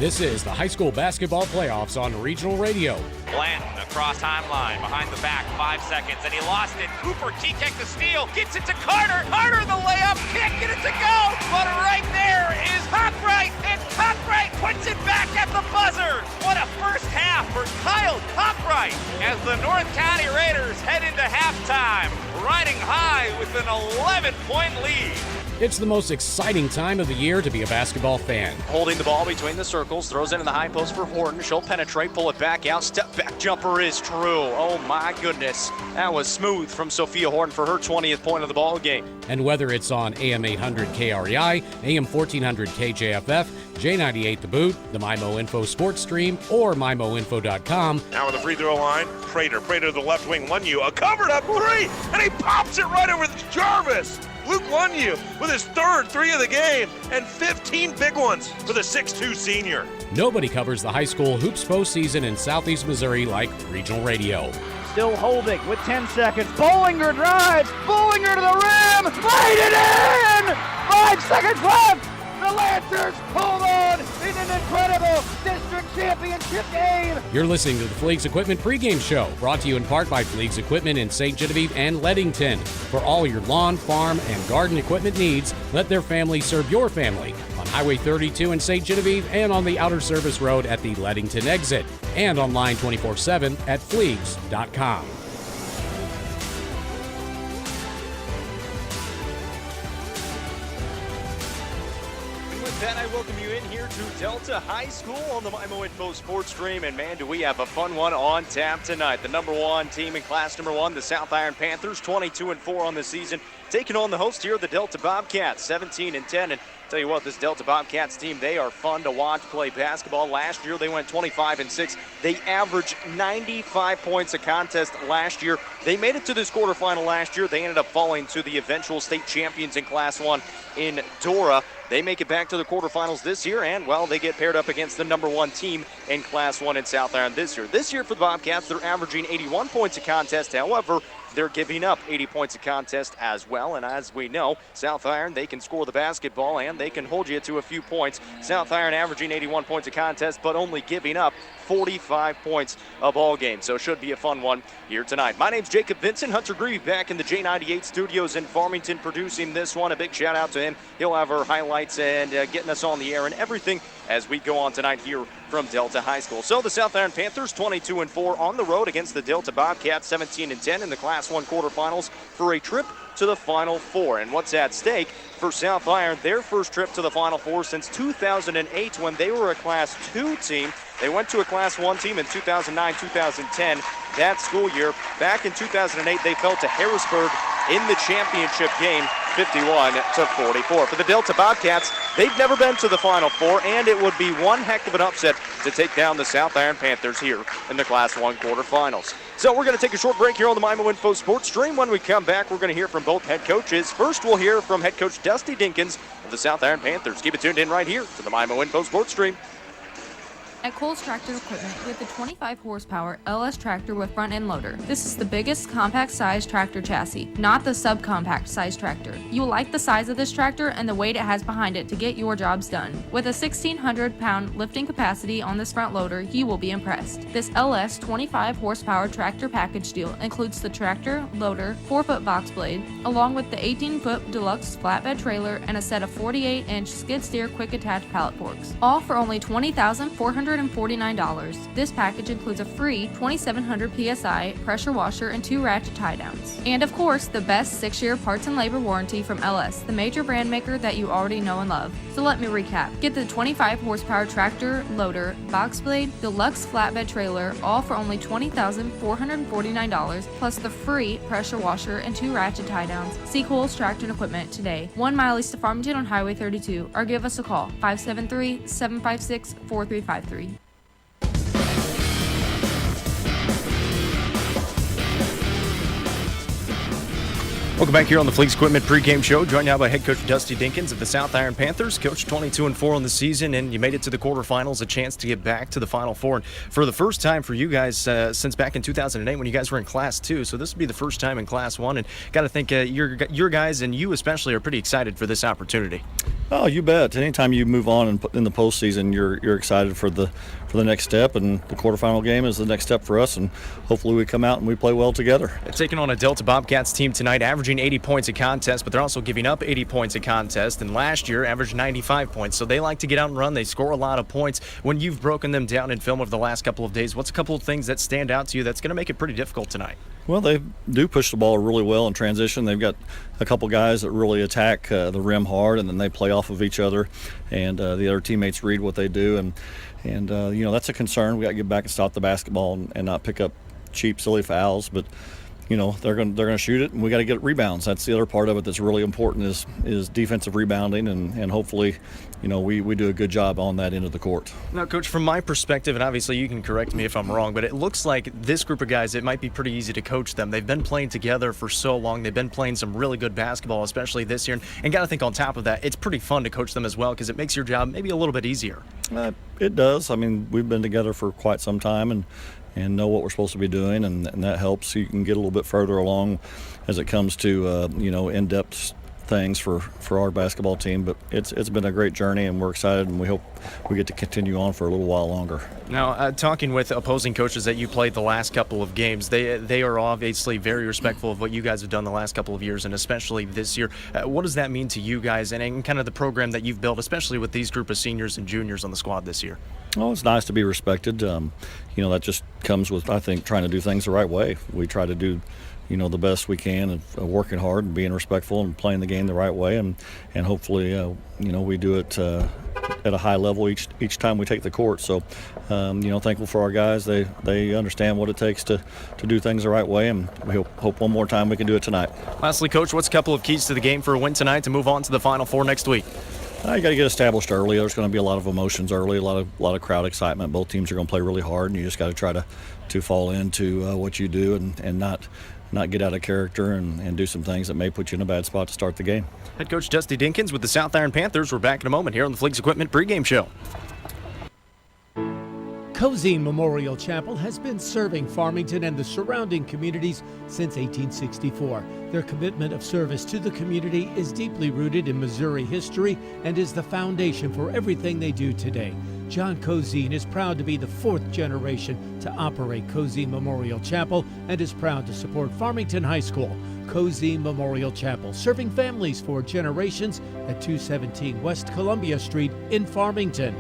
This is the high school basketball playoffs on regional radio. Blanton across timeline, behind the back, 5 seconds, and he lost it. Cooper T-Tech the steal, gets it to Carter. Carter the layup, can't get it to go, but right there is Cockbright, and Cockbright puts it back at the buzzer. What a first half for Kyle Cockbright as the North County Raiders head into halftime, riding high with an 11-point lead. It's the most exciting time of the year to be a basketball fan. Holding the ball between the circles, throws into the high post for Horton. She'll penetrate, pull it back out. Step back jumper is true. Oh my goodness. That was smooth from Sophia Horton for her 20th point of the ball game. And whether it's on AM 800 KREI, AM 1400 KJFF, J98 The Boot, the MyMo Info Sports Stream, or MyMoInfo.com. Now with the free throw line, Crater to the left wing, Lunyu, a covered up three, and he pops it right over Jarvis. Luke Lunyu with his third three of the game and 15 big ones for the 6'2 senior. Nobody covers the high school hoops postseason in Southeast Missouri like regional radio. Still holding with 10 seconds. Bollinger drives. Bollinger to the rim. Laid it in. 5 seconds left. The Lancers hold on in an incredible district championship game. You're listening to the Fleegs Equipment pregame show, brought to you in part by Fleegs Equipment in St. Genevieve and Leadington. For all your lawn, farm, and garden equipment needs, let their family serve your family on Highway 32 in St. Genevieve and on the Outer Service Road at the Leadington exit, and online 24/7 at Fleegs.com. And I welcome you in here to Delta High School on the MyMo Info Sports Stream. And man, do we have a fun one on tap tonight. The number one team in class number one, the South Iron Panthers, 22-4 on the season, taking on the host here, the Delta Bobcats, 17-10. And tell you what, this Delta Bobcats team, they are fun to watch play basketball. Last year, they went 25-6. They averaged 95 points a contest last year. They made it to this quarterfinal last year. They ended up falling to the eventual state champions in Class 1 in Dora. They make it back to the quarterfinals this year, and, well, they get paired up against the number one team in Class 1 in South Iron this year. This year for the Bobcats, they're averaging 81 points a contest. However, they're giving up 80 points a contest as well. And as we know, South Iron, they can score the basketball and they can hold you to a few points. South Iron averaging 81 points a contest, but only giving up 45 points a ball game. So it should be a fun one here tonight. My name's Jacob Vincent. Hunter Grieve back in the J98 studios in Farmington producing this one. A big shout out to him. He'll have our highlights and getting us on the air and everything as we go on tonight here from Delta High School. So the South Iron Panthers 22-4 on the road against the Delta Bobcats, 17-10 in the Class 1 quarterfinals for a trip to the Final Four. And what's at stake for South Iron, their first trip to the Final Four since 2008 when they were a Class 2 team. They went to a Class 1 team in 2009-2010 that school year. Back in 2008, they fell to Harrisburg in the championship game, 51-44. For the Delta Bobcats, they've never been to the Final Four, and it would be one heck of an upset to take down the South Iron Panthers here in the Class 1 quarterfinals. So we're going to take a short break here on the MyMo Info Sports Stream. When we come back, we're going to hear from both head coaches. First, we'll hear from head coach Dusty Dinkins of the South Iron Panthers. Keep it tuned in right here to the MyMo Info Sports Stream. At Cole's Tractor Equipment, we have the 25 horsepower LS tractor with front end loader. This is the biggest compact size tractor chassis, not the subcompact size tractor. You will like the size of this tractor and the weight it has behind it to get your jobs done. With a 1,600 pound lifting capacity on this front loader, you will be impressed. This LS 25 horsepower tractor package deal includes the tractor, loader, 4-foot box blade, along with the 18-foot deluxe flatbed trailer and a set of 48-inch skid steer quick attach pallet forks, all for only $20,449. This package includes a free 2,700 PSI pressure washer and 2 ratchet tie downs. And of course, the best 6-year parts and labor warranty from LS, the major brand maker that you already know and love. So let me recap. Get the 25 horsepower tractor, loader, box blade, deluxe flatbed trailer, all for only $20,449, plus the free pressure washer and 2 ratchet tie downs. See Cole's Tractor and Equipment today, 1 mile east of Farmington on Highway 32, or give us a call, 573-756-4353. Welcome back here on the Fleegs Equipment pregame show, joined now by head coach Dusty Dinkins of the South Iron Panthers. Coach, 22-4 on the season, and you made it to the quarterfinals, a chance to get back to the Final Four. And for the first time for you guys since back in 2008 when you guys were in Class 2, so this will be the first time in Class 1, and got to think your guys and you especially are pretty excited for this opportunity. Oh, you bet. Anytime you move on in the postseason, you're excited for the next step, and the quarterfinal game is the next step for us, and hopefully we come out and we play well together. Taking on a Delta Bobcats team tonight, averaging 80 points a contest, but they're also giving up 80 points a contest, and last year averaged 95 points. So they like to get out and run. They score a lot of points. When you've broken them down in film over the last couple of days, what's a couple of things that stand out to you that's going to make it pretty difficult tonight? Well, they do push the ball really well in transition. They've got a couple guys that really attack the rim hard, and then they play off of each other, and the other teammates read what they do, and that's a concern. We got to get back and stop the basketball and not pick up cheap, silly fouls. But they're going to shoot it, and we got to get rebounds. That's the other part of it that's really important is defensive rebounding, and hopefully we do a good job on that end of the court. Now, Coach, from my perspective, and obviously you can correct me if I'm wrong, but it looks like this group of guys, it might be pretty easy to coach them. They've been playing together for so long. They've been playing some really good basketball, especially this year. And got to think on top of that, it's pretty fun to coach them as well because it makes your job maybe a little bit easier. It does. I mean, we've been together for quite some time and know what we're supposed to be doing, and that helps. You can get a little bit further along as it comes to in-depth things for our basketball team. But it's been a great journey, and we're excited, and we hope we get to continue on for a little while longer. Now, talking with opposing coaches that you played the last couple of games, they are obviously very respectful of what you guys have done the last couple of years, and especially this year. What does that mean to you guys and kind of the program that you've built, especially with these group of seniors and juniors on the squad this year? Well, it's nice to be respected. That just comes with, I think, trying to do things the right way. We try to do the best we can, and working hard and being respectful and playing the game the right way, and hopefully we do it at a high level each time we take the court. So thankful for our guys. They understand what it takes to do things the right way, and we hope one more time we can do it tonight. Lastly, Coach, what's a couple of keys to the game for a win tonight to move on to the Final Four next week? You got to get established early. There's going to be a lot of emotions early, a lot of crowd excitement. Both teams are going to play really hard, and you just got to try to fall into what you do and not get out of character and do some things that may put you in a bad spot to start the game. Head coach Dusty Dinkins with the South Iron Panthers. We're back in a moment here on the Fleets Equipment pregame show. Cozine Memorial Chapel has been serving Farmington and the surrounding communities since 1864. Their commitment of service to the community is deeply rooted in Missouri history and is the foundation for everything they do today. John Cozine is proud to be the fourth generation to operate Cozine Memorial Chapel and is proud to support Farmington High School. Cozine Memorial Chapel, serving families for generations at 217 West Columbia Street in Farmington.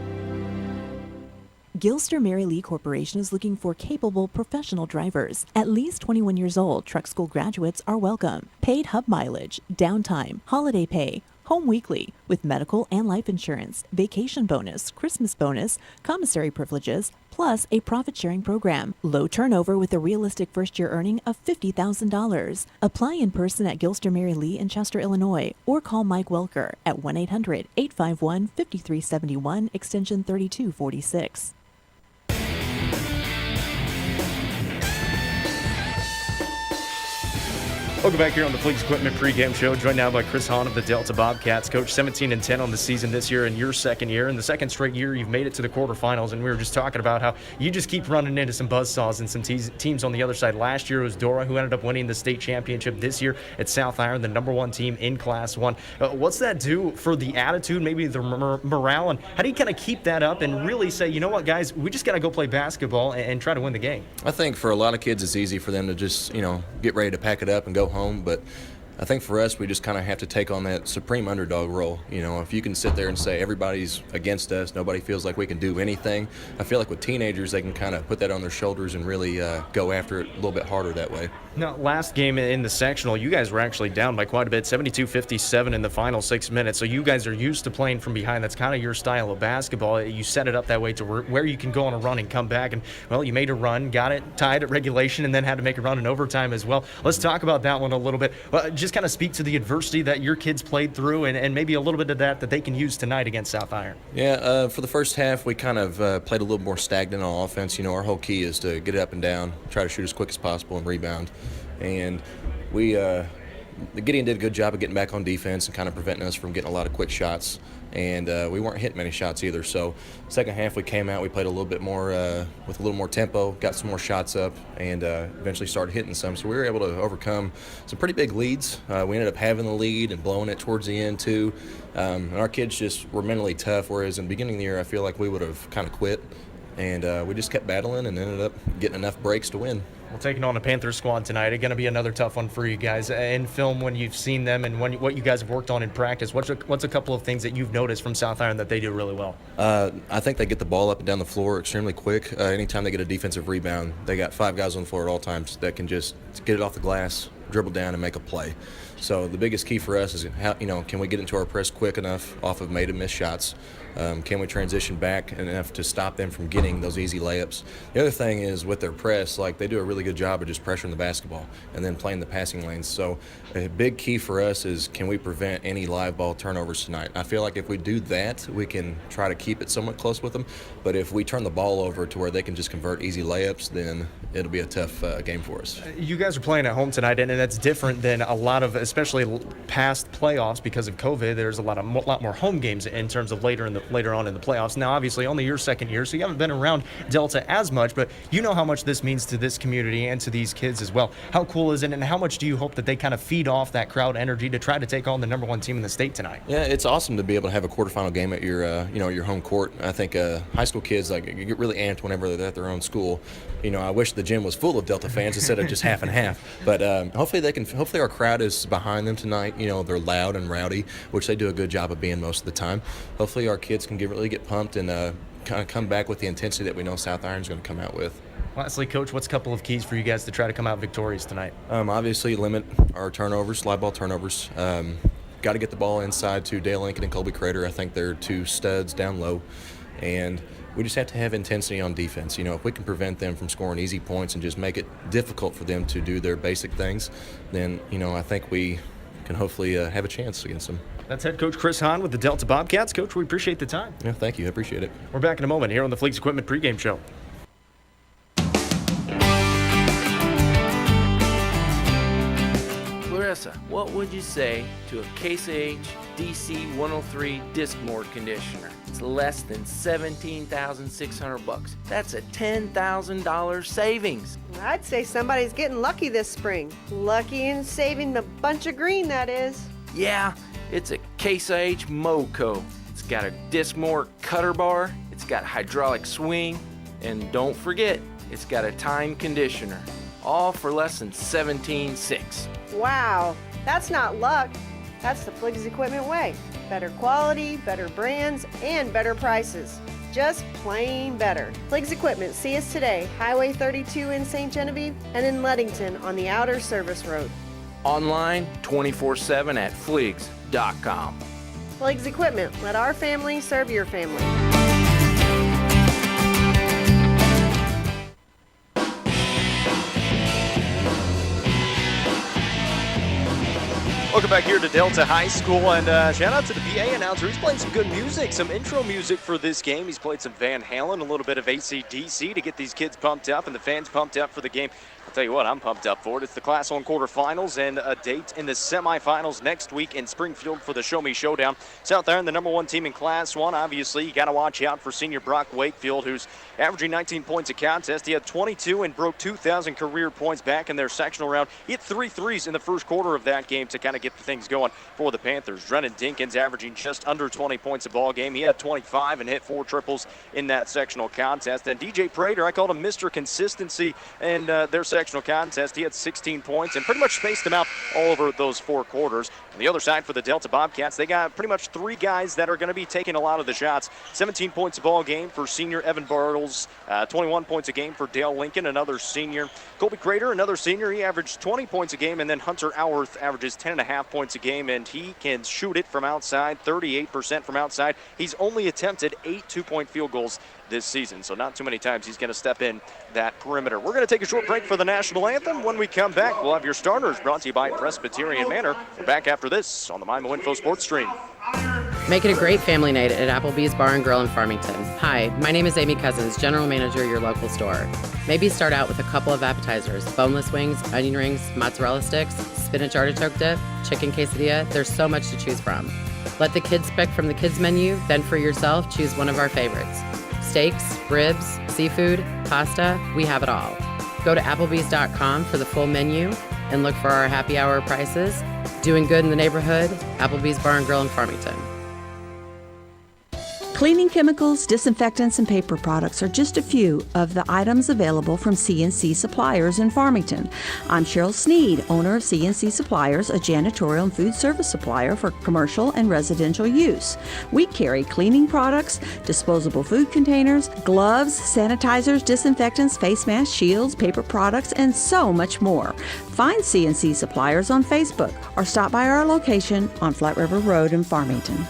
Gilster Mary Lee Corporation is looking for capable professional drivers. At least 21 years old, truck school graduates are welcome. Paid hub mileage, downtime, holiday pay, home weekly, with medical and life insurance, vacation bonus, Christmas bonus, commissary privileges, plus a profit-sharing program. Low turnover with a realistic first-year earning of $50,000. Apply in person at Gilster Mary Lee in Chester, Illinois, or call Mike Welker at 1-800-851-5371, extension 3246. Welcome back here on the Fleets Equipment pregame show, joined now by Chris Hahn of the Delta Bobcats. Coach, 17-10 on the season this year in your second year. In the second straight year, you've made it to the quarterfinals, and we were just talking about how you just keep running into some buzzsaws and some teams on the other side. Last year it was Dora, who ended up winning the state championship. This year it's South Iron, the #1 team in Class 1. What's that do for the attitude, maybe the morale, and how do you kind of keep that up and really say, you know what, guys, we just got to go play basketball and try to win the game? I think for a lot of kids it's easy for them to just, get ready to pack it up and go home, but I think for us, we just kind of have to take on that supreme underdog role. If you can sit there and say everybody's against us, nobody feels like we can do anything, I feel like with teenagers, they can kind of put that on their shoulders and really go after it a little bit harder that way. Now, last game in the sectional, you guys were actually down by quite a bit, 72-57 in the final 6 minutes. So you guys are used to playing from behind. That's kind of your style of basketball. You set it up that way to where you can go on a run and come back. And, well, you made a run, got it tied at regulation, and then had to make a run in overtime as well. Let's talk about that one a little bit. Just kind of speak to the adversity that your kids played through and maybe a little bit of that they can use tonight against South Iron. Yeah, for the first half, we kind of played a little more stagnant on offense. Our whole key is to get it up and down, try to shoot as quick as possible and rebound. And we Gideon did a good job of getting back on defense and kind of preventing us from getting a lot of quick shots. And we weren't hitting many shots either. So second half we came out, we played a little bit more with a little more tempo, got some more shots up, and eventually started hitting some. So we were able to overcome some pretty big leads. We ended up having the lead and blowing it towards the end too. And our kids just were mentally tough, whereas in the beginning of the year I feel like we would have kind of quit. And we just kept battling and ended up getting enough breaks to win. Well, taking on a Panthers squad tonight, it's going to be another tough one for you guys. In film, when you've seen them and what you guys have worked on in practice, what's a couple of things that you've noticed from South Iron that they do really well? I think they get the ball up and down the floor extremely quick. Anytime they get a defensive rebound, they got 5 guys on the floor at all times that can just get it off the glass, dribble down, and make a play. So the biggest key for us is how, can we get into our press quick enough off of made and missed shots? Can we transition back enough to stop them from getting those easy layups? The other thing is with their press, they do a really good job of just pressuring the basketball and then playing the passing lanes. So a big key for us is, can we prevent any live ball turnovers tonight? I feel like if we do that, we can try to keep it somewhat close with them. But if we turn the ball over to where they can just convert easy layups, then it'll be a tough game for us. You guys are playing at home tonight, and that's different than a lot of, especially past playoffs because of COVID. There's a lot more home games in terms of later on in the playoffs. Now, obviously, only your second year, so you haven't been around Delta as much, but you know how much this means to this community and to these kids as well. How cool is it, and how much do you hope that they kind of feed off that crowd energy to try to take on the number 1 team in the state tonight? Yeah, it's awesome to be able to have a quarterfinal game at your home court. I think high school kids you get really amped whenever they're at their own school. I wish the gym was full of Delta fans instead of just half and half. But hopefully our crowd is behind them tonight. They're loud and rowdy, which they do a good job of being most of the time. Hopefully our kids can really get pumped and kind of come back with the intensity that we know South Iron's going to come out with. Lastly, Coach, what's a couple of keys for you guys to try to come out victorious tonight? Obviously, limit our turnovers, live ball turnovers. Got to get the ball inside to Dale Lincoln and Colby Crater. I think they're 2 studs down low. And we just have to have intensity on defense. If we can prevent them from scoring easy points and just make it difficult for them to do their basic things, then, I think we can hopefully have a chance against them. That's head coach Chris Hahn with the Delta Bobcats. Coach, we appreciate the time. Yeah, thank you. I appreciate it. We're back in a moment here on the Fleets Equipment pregame show. Clarissa, what would you say to a Case IH DC 103 disc mold conditioner? It's less than $17,600. That's a $10,000 savings. I'd say somebody's getting lucky this spring. Lucky in saving a bunch of green, that is. Yeah, it's a Case IH MoCo. It's got a disc mold cutter bar, it's got hydraulic swing, and don't forget, it's got a time conditioner. All for less than $17,600. Wow, that's not luck. That's the Fliggs Equipment way. Better quality, better brands, and better prices. Just plain better. Fliggs Equipment, see us today, Highway 32 in St. Genevieve and in Leadington on the Outer Service Road. Online 24/7 at fliggs.com. Fliggs Equipment, let our family serve your family. Welcome back here to Delta High School, and shout out to the PA announcer. He's playing some good music, some intro music for this game. He's played some Van Halen, a little bit of AC/DC to get these kids pumped up and the fans pumped up for the game. I'll tell you what, I'm pumped up for it. It's the Class 1 quarterfinals and a date in the semifinals next week in Springfield for the Show Me Showdown. South Iron, the number 1 team in Class 1. Obviously, you got to watch out for senior Brock Wakefield, who's averaging 19 points a contest. He had 22 and broke 2,000 career points back in their sectional round. He hit 3 threes in the first quarter of that game to kind of get things going for the Panthers. Drennan Dinkins averaging just under 20 points a ball game. He had 25 and hit 4 triples in that sectional contest. And DJ Prater, I called him Mr. Consistency in their sectional contest. He had 16 points and pretty much spaced them out all over those 4 quarters. On the other side for the Delta Bobcats, they got pretty much 3 guys that are going to be taking a lot of the shots. 17 points a ball game for senior Evan Bartles, 21 points a game for Dale Lincoln, another senior. Colby Crater, another senior, he averaged 20 points a game, and then Hunter Alworth averages 10.5 points a game, and he can shoot it from outside, 38% from outside. He's only attempted 8 two-point field goals this season, so not too many times he's going to step in that perimeter. We're going to take a short break for the national anthem. When we come back, we'll have your starters brought to you by Presbyterian Manor. We're back after this on the Mimo Info Sports Stream. Make it a great family night at Applebee's Bar and Grill in Farmington. Hi, my name is Amy Cousins, General Manager of your local store. Maybe start out with a couple of appetizers, boneless wings, onion rings, mozzarella sticks, spinach artichoke dip, chicken quesadilla. There's so much to choose from. Let the kids pick from the kids menu, then for yourself, choose one of our favorites. Steaks, ribs, seafood, pasta, we have it all. Go to Applebee's.com for the full menu and look for our happy hour prices. Doing good in the neighborhood, Applebee's Bar and Grill in Farmington. Cleaning chemicals, disinfectants, and paper products are just a few of the items available from C&C Suppliers in Farmington. I'm Cheryl Sneed, owner of C&C Suppliers, a janitorial and food service supplier for commercial and residential use. We carry cleaning products, disposable food containers, gloves, sanitizers, disinfectants, face masks, shields, paper products, and so much more. Find C&C Suppliers on Facebook or stop by our location on Flat River Road in Farmington.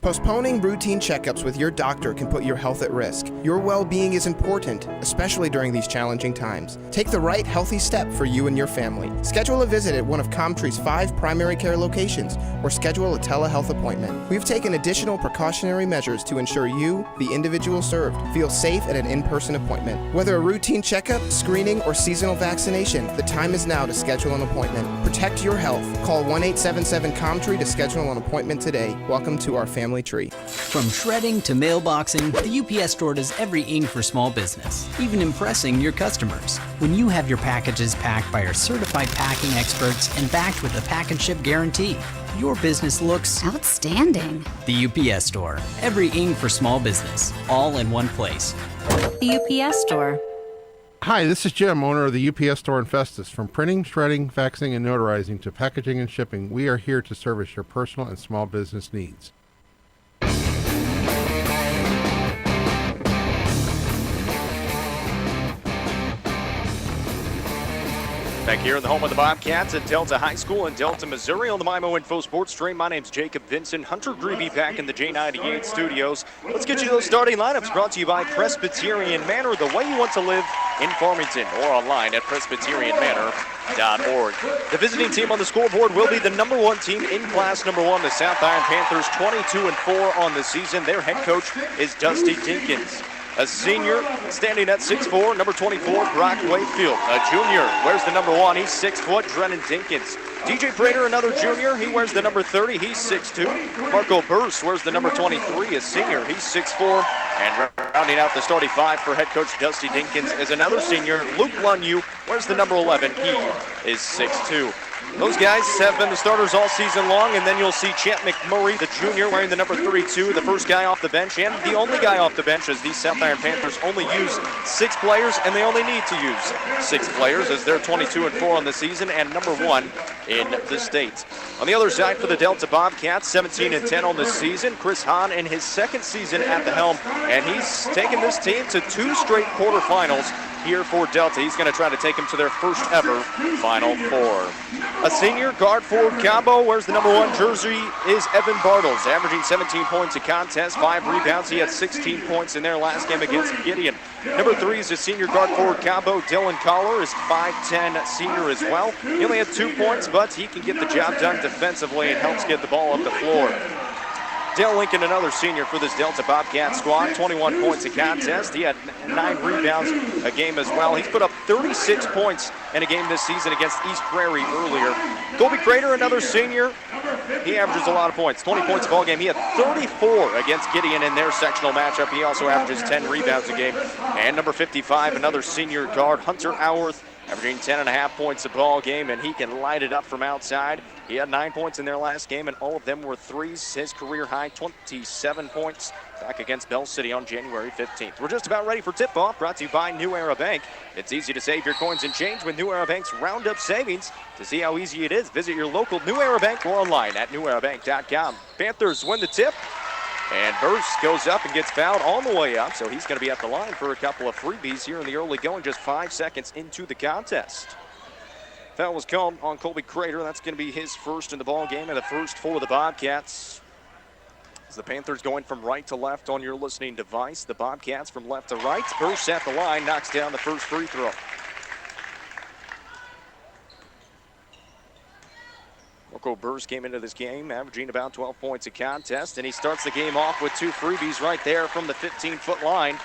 Postponing routine checkups with your doctor can put your health at risk. Your well-being is important, especially during these challenging times. Take the right healthy step for you and your family. Schedule a visit at one of Comtree's 5 primary care locations or schedule a telehealth appointment. We've taken additional precautionary measures to ensure you, the individual served, feel safe at an in-person appointment. Whether a routine checkup, screening, or seasonal vaccination, the time is now to schedule an appointment. Protect your health. Call 1-877-COMTREE to schedule an appointment today. Welcome to our family tree. From shredding to mailboxing, the UPS Store does everything for small business, even impressing your customers. When you have your packages packed by our certified packing experts and backed with a package ship guarantee, your business looks outstanding. The UPS Store, everything for small business, all in one place. The UPS Store. Hi, this is Jim, owner of the UPS Store in Festus. From printing, shredding, faxing, and notarizing to packaging and shipping, we are here to service your personal and small business needs. Back here in the home of the Bobcats at Delta High School in Delta, Missouri on the MIMO Info Sports Stream. My name's Jacob Vincent. Hunter Greeby back in the J98 studios. Let's get you those starting lineups brought to you by Presbyterian Manor, the way you want to live in Farmington, or online at presbyterianmanor.org. The visiting team on the scoreboard will be the number 1 team in class number 1, the South Iron Panthers, 22-4 on the season. Their head coach is Dusty Dinkins. A senior standing at 6'4", number 24, Brock Wakefield. A junior wears the number 1, he's 6 foot, Drennan Dinkins. DJ Prater, another junior, he wears the number 30, he's 6'2". Marco Burse wears the number 23, a senior, he's 6'4". And rounding out the starting 5 for head coach Dusty Dinkins is another senior, Luke Lunyu, wears the number 11, he is 6'2". Those guys have been the starters all season long, and then you'll see Champ McMurray, the junior, wearing the number 32, the first guy off the bench, and the only guy off the bench, as these South Iron Panthers only use 6 players, and they only need to use 6 players, as they're 22-4 on the season and number 1 in the state. On the other side for the Delta Bobcats, 17-10 on the season, Chris Hahn in his 2nd season at the helm, and he's taken this team to 2 straight quarterfinals here for Delta. He's going to try to take them to their first ever Final Four. A senior, guard forward Cabo, wears the number 1 jersey, is Evan Bartles, averaging 17 points a contest, 5 rebounds. He had 16 points in their last game against Gideon. Number 3 is a senior guard forward Cabo. Dylan Collar is 5'10", senior as well. He only had 2 points, but he can get the job done defensively and helps get the ball up the floor. Dale Lincoln, another senior for this Delta Bobcat squad, 21 points a contest. He had 9 rebounds a game as well. He's put up 36 points in a game this season against East Prairie earlier. Colby Crater, another senior. He averages a lot of points, 20 points a ball game. He had 34 against Gideon in their sectional matchup. He also averages 10 rebounds a game. And number 55, another senior guard, Hunter Howarth, averaging 10.5 points a ball game, and he can light it up from outside. He had 9 points in their last game, and all of them were threes. His career high, 27 points back against Bell City on January 15th. We're just about ready for tip-off, brought to you by New Era Bank. It's easy to save your coins and change with New Era Bank's Roundup Savings. To see how easy it is, visit your local New Era Bank or online at newerabank.com. Panthers win the tip. And Burse goes up and gets fouled on the way up, so he's going to be at the line for a couple of freebies here in the early going, just 5 seconds into the contest. Foul was called on Colby Crater. That's going to be his first in the ball game and the first for the Bobcats. As the Panthers going from right to left on your listening device, the Bobcats from left to right. Burse at the line, knocks down the first free throw. Well, Marco Burrs came into this game averaging about 12 points a contest, and he starts the game off with 2 freebies right there from the 15-foot line.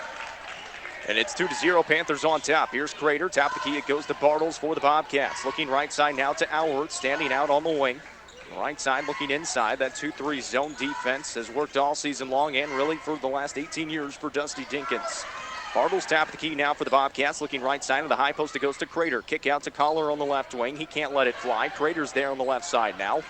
And it's 2-0, Panthers on top. Here's Crater, top the key, it goes to Bartles for the Bobcats. Looking right side now to Alward, standing out on the wing. Right side looking inside. That 2-3 zone defense has worked all season long and really for the last 18 years for Dusty Dinkins. Bartles tap the key now for the Bobcats. Looking right side of the high post, it goes to Crater. Kick out to Collar on the left wing. He can't let it fly. Crater's there on the left side now.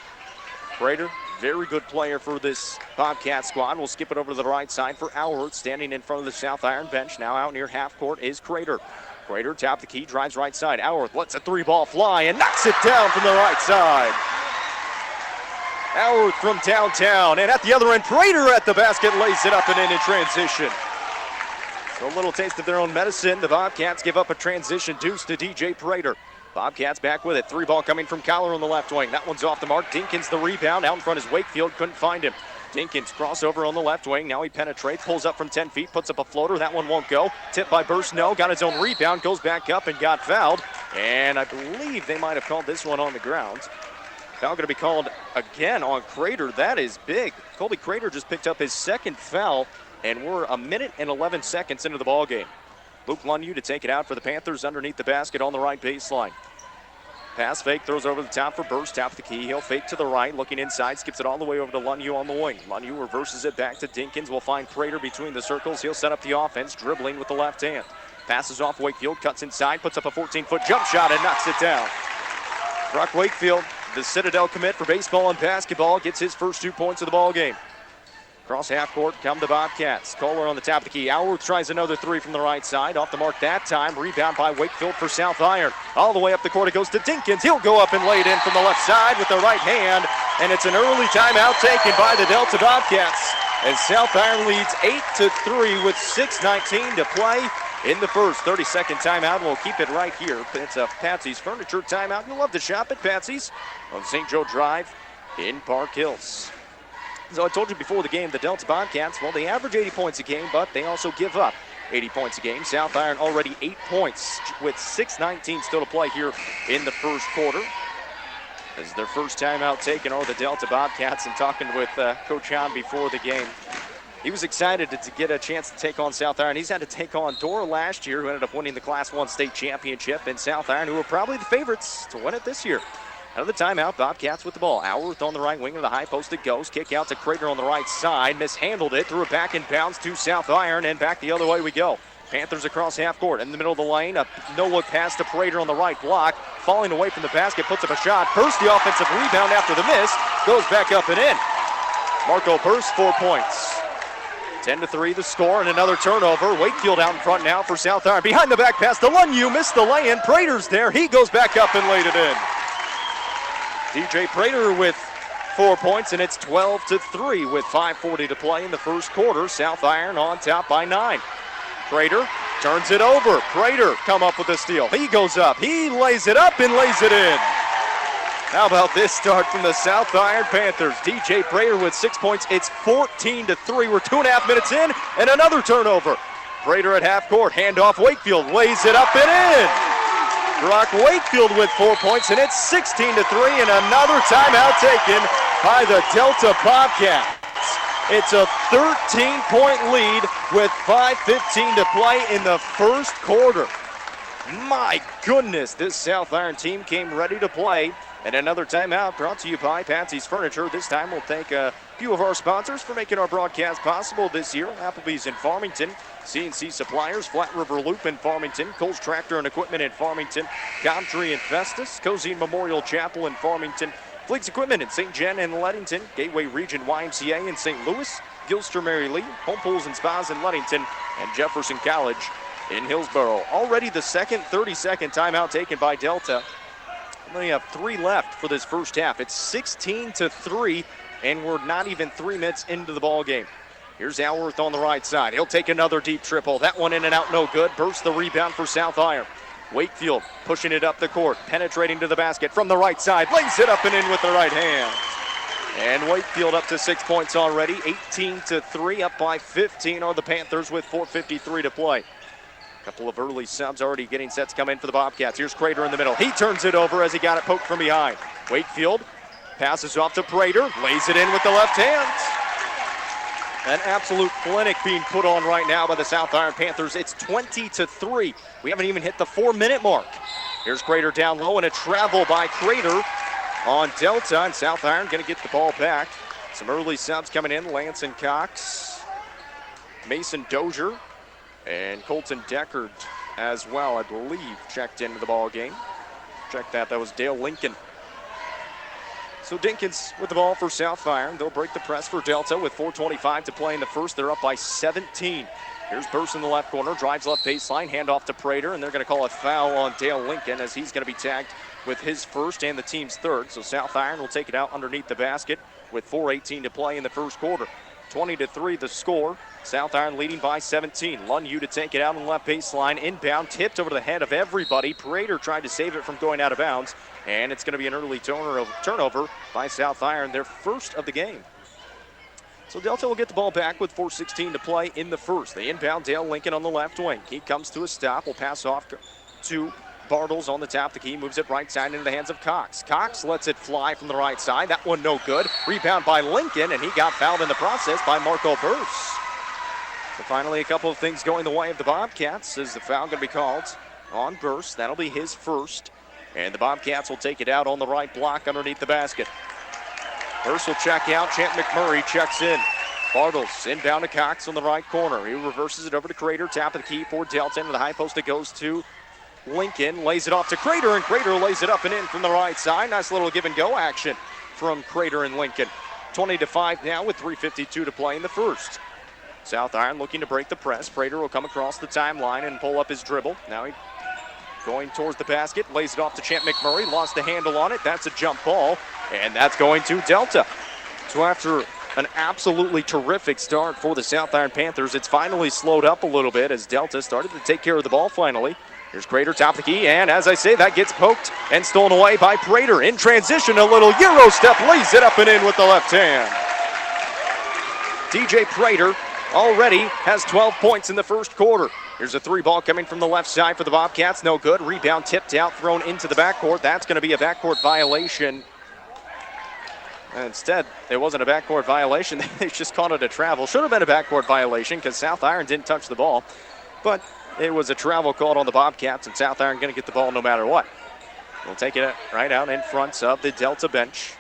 Crater, very good player for this Bobcat squad. We'll skip it over to the right side for Alward. Standing in front of the South Iron bench. Now out near half court is Crater. Crater tap the key, drives right side. Alward lets a 3-ball fly and knocks it down from the right side. Alward from downtown, and at the other end, Crater at the basket lays it up and in transition. So a little taste of their own medicine. The Bobcats give up a transition deuce to DJ Prater. Bobcats back with it. 3-ball coming from Collar on the left wing. That one's off the mark. Dinkins the rebound. Out in front is Wakefield. Couldn't find him. Dinkins crossover on the left wing. Now he penetrates. Pulls up from 10 feet. Puts up a floater. That one won't go. Tipped by Burst. No. Got his own rebound. Goes back up and got fouled. And I believe they might have called this one on the ground. Foul going to be called again on Crater. That is big. Colby Crater just picked up his second foul. And we're a minute and 11 seconds into the ball game. Luke Lunyu to take it out for the Panthers underneath the basket on the right baseline. Pass fake, throws over the top for Burst, tap the key. He'll fake to the right, looking inside, skips it all the way over to Lunyu on the wing. Lunyu reverses it back to Dinkins. Will find Crater between the circles. He'll set up the offense, dribbling with the left hand. Passes off Wakefield, cuts inside, puts up a 14-foot jump shot and knocks it down. Brock Wakefield, the Citadel commit for baseball and basketball, gets his first 2 points of the ball game. Across half court come the Bobcats. Kohler on the top of the key. Alworth tries another 3 from the right side. Off the mark that time. Rebound by Wakefield for South Iron. All the way up the court it goes to Dinkins. He'll go up and lay it in from the left side with the right hand. And it's an early timeout taken by the Delta Bobcats. As South Iron leads 8-3 with 6:19 to play in the first. 30-second timeout. We'll keep it right here. It's a Patsy's Furniture timeout. You'll love to shop at Patsy's on St. Joe Drive in Park Hills. So I told you before the game, the Delta Bobcats, well, they average 80 points a game, but they also give up 80 points a game. South Iron already 8 points with 6:19 still to play here in the first quarter. This is their first timeout taken over the Delta Bobcats, and talking with Coach Hahn before the game. He was excited to get a chance to take on South Iron. He's had to take on Dora last year, who ended up winning the Class 1 state championship, and South Iron, who are probably the favorites to win it this year. Out of the timeout, Bobcats with the ball. Alworth on the right wing of the high post it goes. Kick out to Crater on the right side. Mishandled it. Threw it back in bounds to South Iron, and back the other way we go. Panthers across half court. In the middle of the lane, a no-look pass to Prater on the right block. Falling away from the basket, puts up a shot. Burst the offensive rebound after the miss. Goes back up and in. Marco Burst, 4 points. 10-3 the score, and another turnover. Wakefield out in front now for South Iron. Behind the back pass to Lunyu. Missed the lay-in. Prater's there. He goes back up and laid it in. DJ Prater with 4 points, and it's 12-3 with 5:40 to play in the first quarter. South Iron on top by 9. Prater turns it over. Prater come up with a steal. He goes up. He lays it up and lays it in. How about this start from the South Iron Panthers? DJ Prater with 6 points. It's 14-3. We're 2.5 minutes in, and another turnover. Prater at half court. Handoff Wakefield. Lays it up and in. Brock Wakefield with 4 points, and it's 16-3, and another timeout taken by the Delta Bobcats. It's a 13-point lead with 5:15 to play in the first quarter. My goodness, this South Iron team came ready to play. And another timeout brought to you by Patsy's Furniture. This time we'll thank a few of our sponsors for making our broadcast possible this year. Applebee's in Farmington, CNC Suppliers, Flat River Loop in Farmington, Coles Tractor and Equipment in Farmington, Comtree in Festus, Cozy Memorial Chapel in Farmington, Fleets Equipment in St. Jen and Leadington, Gateway Region YMCA in St. Louis, Gilster Mary Lee, Home Pools and Spas in Leadington, and Jefferson College in Hillsboro. Already the second 30-second timeout taken by Delta. We only have 3 left for this first half. It's 16-3, and we're not even 3 minutes into the ball game. Here's Alworth on the right side. He'll take another deep triple. That one in and out, no good. Bursts the rebound for South Iron. Wakefield pushing it up the court, penetrating to the basket from the right side. Lays it up and in with the right hand. And Wakefield up to 6 points already. 18-3, up by 15 are the Panthers with 4:53 to play. Couple of early subs already getting sets come in for the Bobcats. Here's Crater in the middle. He turns it over as he got it poked from behind. Wakefield Passes off to Prater, lays it in with the left hand. An absolute clinic being put on right now by the South Iron Panthers. It's 20-3. We haven't even hit the 4-minute mark. Here's Crater down low and a travel by Crater on Delta, and South Iron going to get the ball back. Some early subs coming in, Lance and Cox, Mason Dozier, and Colton Deckard as well, I believe, checked into the ball game. Check that was Dale Lincoln. So Dinkins with the ball for South Iron. They'll break the press for Delta with 4:25 to play in the first. They're up by 17. Here's Burst in the left corner, drives left baseline, handoff to Prater, and they're going to call a foul on Dale Lincoln as he's going to be tagged with his first and the team's third. So South Iron will take it out underneath the basket with 4:18 to play in the first quarter. 20-3 the score. South Iron leading by 17. Lunyu to take it out on the left baseline. Inbound, tipped over the head of everybody. Prater tried to save it from going out of bounds. And it's going to be an early turnover by South Iron, their first of the game. So Delta will get the ball back with 4:16 to play in the first. They inbound Dale Lincoln on the left wing. He comes to a stop. Will pass off to Bartles on the top of the key. Moves it right side into the hands of Cox. Cox lets it fly from the right side. That one no good. Rebound by Lincoln, and he got fouled in the process by Marco Burse. So finally a couple of things going the way of the Bobcats. Is the foul going to be called on Burse? That'll be his first. And the Bobcats will take it out on the right block underneath the basket. Burse will check out. Champ McMurray checks in. Bartles inbound to Cox on the right corner. He reverses it over to Crater. Top of the key for Delta. Into the high post it goes to Lincoln. Lays it off to Crater, and Crater lays it up and in from the right side. Nice little give and go action from Crater and Lincoln. 20-5 now with 3:52 to play in the first. South Iron looking to break the press. Crater will come across the timeline and pull up his dribble. Now he going towards the basket, lays it off to Champ McMurray, lost the handle on it. That's a jump ball, and that's going to Delta. So after an absolutely terrific start for the South Iron Panthers, it's finally slowed up a little bit as Delta started to take care of the ball finally. Here's Crater, top of the key, and as I say, that gets poked and stolen away by Prater. In transition, a little Euro step, lays it up and in with the left hand. DJ Prater already has 12 points in the first quarter. Here's a three ball coming from the left side for the Bobcats. No good. Rebound tipped out, thrown into the backcourt. That's going to be a backcourt violation. And instead, it wasn't a backcourt violation. They just called it a travel. Should have been a backcourt violation because South Iron didn't touch the ball. But it was a travel called on the Bobcats, and South Iron going to get the ball no matter what. We'll take it right out in front of the Delta bench.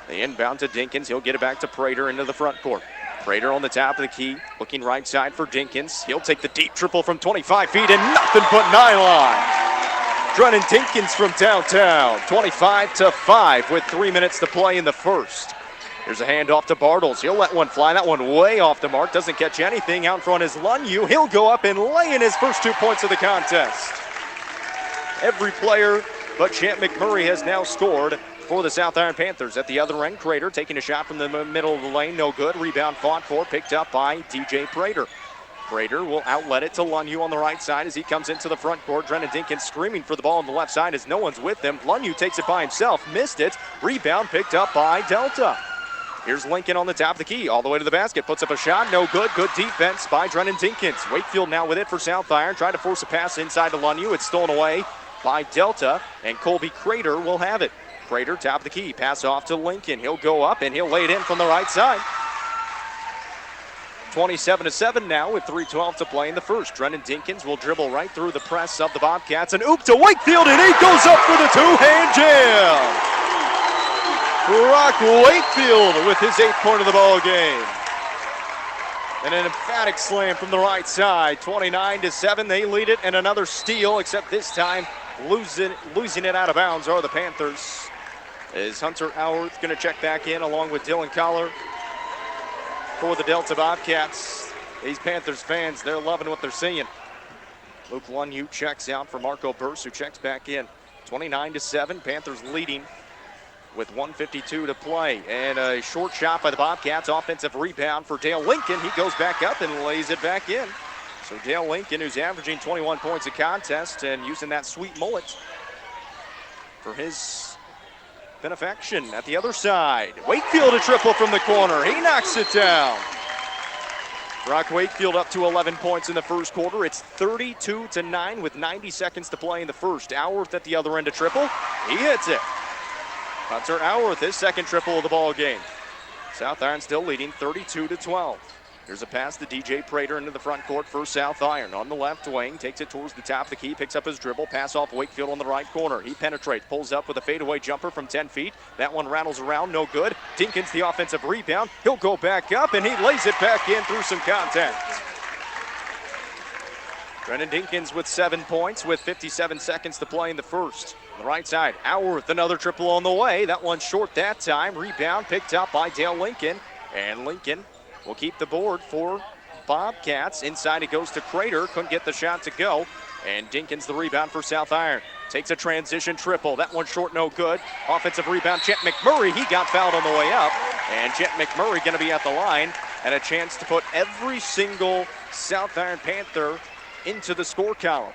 They inbound to Dinkins. He'll get it back to Prater into the front court. Prater on the top of the key, looking right side for Dinkins. He'll take the deep triple from 25 feet and nothing but nylon. Drennan Dinkins from downtown, 25-5 with 3 minutes to play in the first. Here's a handoff to Bartles. He'll let one fly. That one way off the mark. Doesn't catch anything. Out in front is Lunyu. He'll go up and lay in his first 2 points of the contest. Every player but Champ McMurray has now scored for the South Iron Panthers. At the other end, Crater taking a shot from the middle of the lane. No good. Rebound fought for. Picked up by DJ Prater. Prater will outlet it to Lunyu on the right side as he comes into the front court. Drennan Dinkins screaming for the ball on the left side as no one's with him. Lunyu takes it by himself. Missed it. Rebound picked up by Delta. Here's Lincoln on the top of the key. All the way to the basket. Puts up a shot. No good. Good defense by Drennan Dinkins. Wakefield now with it for South Iron. Trying to force a pass inside to Lunyu. It's stolen away by Delta. And Colby Crater will have it. Crater, top of the key, pass off to Lincoln. He'll go up and he'll lay it in from the right side. 27-7 now with 3:12 to play in the first. Drennan Dinkins will dribble right through the press of the Bobcats and oop to Wakefield, and he goes up for the two-hand jam. Brock Wakefield with his 8th point of the ball game. And an emphatic slam from the right side. 29-7, they lead it, and another steal, except this time losing it out of bounds are the Panthers. Is Hunter Howarth going to check back in along with Dylan Collar for the Delta Bobcats. These Panthers fans, they're loving what they're seeing. Luke Lunyu checks out for Marco Burse, who checks back in. 29-7, Panthers leading with 1:52 to play. And a short shot by the Bobcats. Offensive rebound for Dale Lincoln. He goes back up and lays it back in. So Dale Lincoln, who's averaging 21 points a contest and using that sweet mullet for his benefaction. At the other side, Wakefield a triple from the corner. He knocks it down. Brock Wakefield up to 11 points in the first quarter. It's 32-9 with 90 seconds to play in the first. Howarth at the other end a triple. He hits it. Hunter Auer with his second triple of the ball game. South Iron still leading 32-12. Here's a pass to DJ Prater into the front court for South Iron. On the left wing, takes it towards the top of the key, picks up his dribble, pass off Wakefield on the right corner. He penetrates, pulls up with a fadeaway jumper from 10 feet. That one rattles around, no good. Dinkins the offensive rebound. He'll go back up, and he lays it back in through some contact. Brennan Dinkins with 7 points with 57 seconds to play in the first. On the right side, Auer with another triple on the way. That one short that time. Rebound picked up by Dale Lincoln, and Lincoln will keep the board for Bobcats. Inside it goes to Crater. Couldn't get the shot to go. And Dinkins the rebound for South Iron. Takes a transition triple. That one short, no good. Offensive rebound, Chet McMurray. He got fouled on the way up. And Chet McMurray going to be at the line and a chance to put every single South Iron Panther into the score column.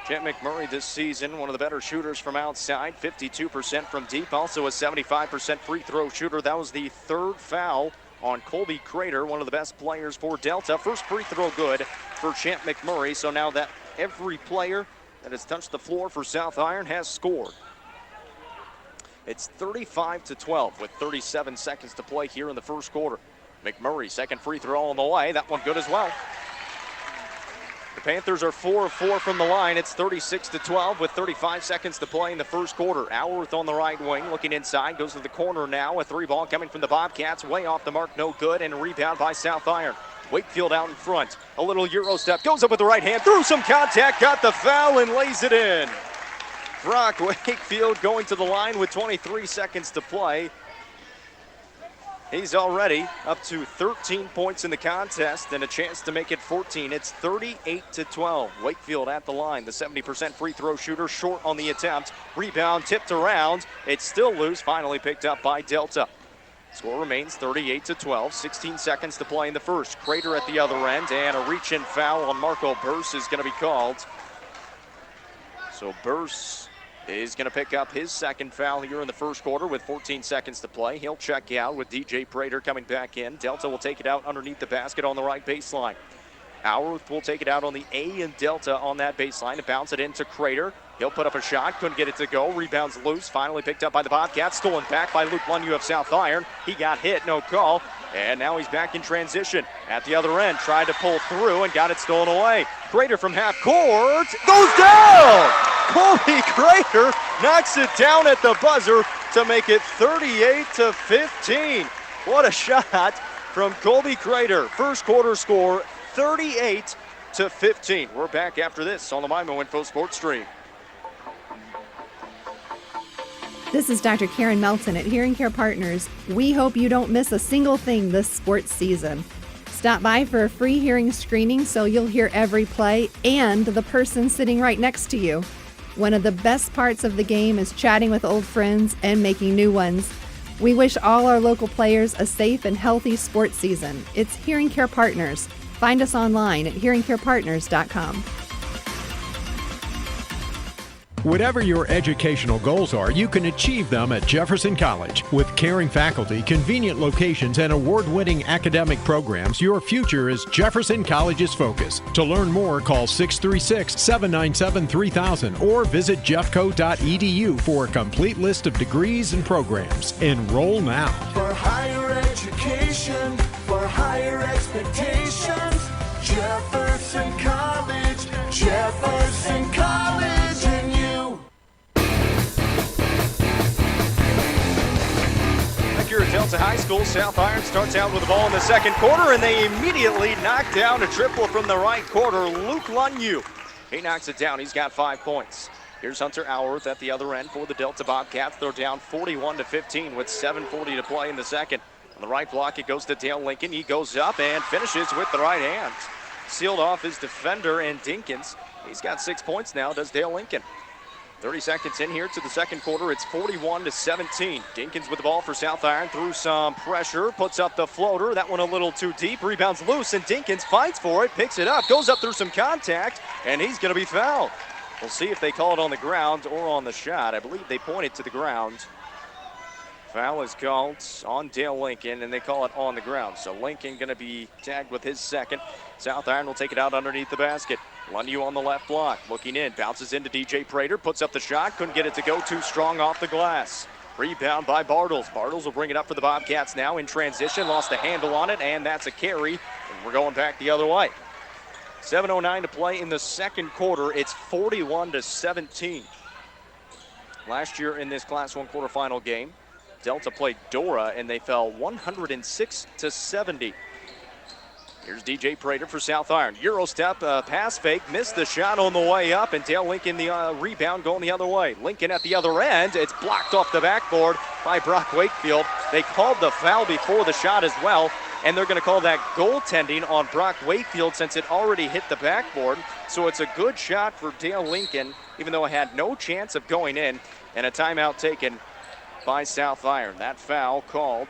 Chet McMurray this season, one of the better shooters from outside, 52% from deep, also a 75% free throw shooter. That was the third foul on Colby Crater, one of the best players for Delta. First free throw good for Chet McMurray, so now that every player that has touched the floor for South Iron has scored. It's 35-12 with 37 seconds to play here in the first quarter. McMurray, second free throw on the way. That one good as well. The Panthers are 4 of 4 from the line. It's 36-12 with 35 seconds to play in the first quarter. Auerth on the right wing, looking inside, goes to the corner now. A three ball coming from the Bobcats, way off the mark, no good, and a rebound by South Iron. Wakefield out in front. A little Euro step, goes up with the right hand, through some contact, got the foul and lays it in. Brock Wakefield going to the line with 23 seconds to play. He's already up to 13 points in the contest and a chance to make it 14. It's 38-12. Wakefield at the line. The 70% free throw shooter, short on the attempt. Rebound tipped around. It's still loose. Finally picked up by Delta. Score remains 38-12. 16 seconds to play in the first. Crater at the other end, and a reach-in foul on Marco Burse is going to be called. So Burse is going to pick up his second foul here in the first quarter with 14 seconds to play. He'll check out with DJ Prater coming back in. Delta will take it out underneath the basket on the right baseline. Auerth will take it out on the A and Delta on that baseline to bounce it into Crater. He'll put up a shot, couldn't get it to go. Rebounds loose, finally picked up by the Bobcats. Stolen back by Luke Lunyu of South Iron. He got hit, no call. And now he's back in transition. At the other end, tried to pull through and got it stolen away. Crater from half court, goes down! Colby Crater knocks it down at the buzzer to make it 38-15. What a shot from Colby Crater. First quarter score, 38-15. We're back after this on the MyMo Info Sports Stream. This is Dr. Karen Melton at Hearing Care Partners. We hope you don't miss a single thing this sports season. Stop by for a free hearing screening so you'll hear every play and the person sitting right next to you. One of the best parts of the game is chatting with old friends and making new ones. We wish all our local players a safe and healthy sports season. It's Hearing Care Partners. Find us online at hearingcarepartners.com. Whatever your educational goals are, you can achieve them at Jefferson College. With caring faculty, convenient locations, and award-winning academic programs, your future is Jefferson College's focus. To learn more, call 636-797-3000 or visit jeffco.edu for a complete list of degrees and programs. Enroll now. For higher education, for higher expectations, Jefferson College, Jefferson College. Here at Delta High School, South Iron starts out with the ball in the second quarter, and they immediately knock down a triple from the right quarter. Luke Lunyu, he knocks it down. He's got 5 points. Here's Hunter Auerth at the other end for the Delta Bobcats. They're down 41-15 with 7:40 to play in the second. On the right block, it goes to Dale Lincoln. He goes up and finishes with the right hand. Sealed off his defender, and Dinkins, he's got 6 points now, does Dale Lincoln. 30 seconds in here to the second quarter. It's 41-17. Dinkins with the ball for South Iron through some pressure. Puts up the floater. That one a little too deep. Rebounds loose, and Dinkins fights for it. Picks it up. Goes up through some contact, and he's going to be fouled. We'll see if they call it on the ground or on the shot. I believe they pointed to the ground. Foul is called on Dale Lincoln, and they call it on the ground. So Lincoln going to be tagged with his second. South Iron will take it out underneath the basket. Lunyu on the left block, looking in, bounces into DJ Prater, puts up the shot, couldn't get it to go, too strong off the glass. Rebound by Bartles. Bartles will bring it up for the Bobcats now in transition, lost the handle on it, and that's a carry, and we're going back the other way. 7:09 to play in the second quarter. It's 41-17. Last year in this Class 1 quarterfinal game, Delta played Dora, and they fell 106-70. Here's DJ Prater for South Iron. Euro step, pass fake, missed the shot on the way up, and Dale Lincoln the rebound going the other way. Lincoln at the other end. It's blocked off the backboard by Brock Wakefield. They called the foul before the shot as well, and they're going to call that goaltending on Brock Wakefield since it already hit the backboard. So it's a good shot for Dale Lincoln, even though it had no chance of going in, and a timeout taken by South Iron. That foul called.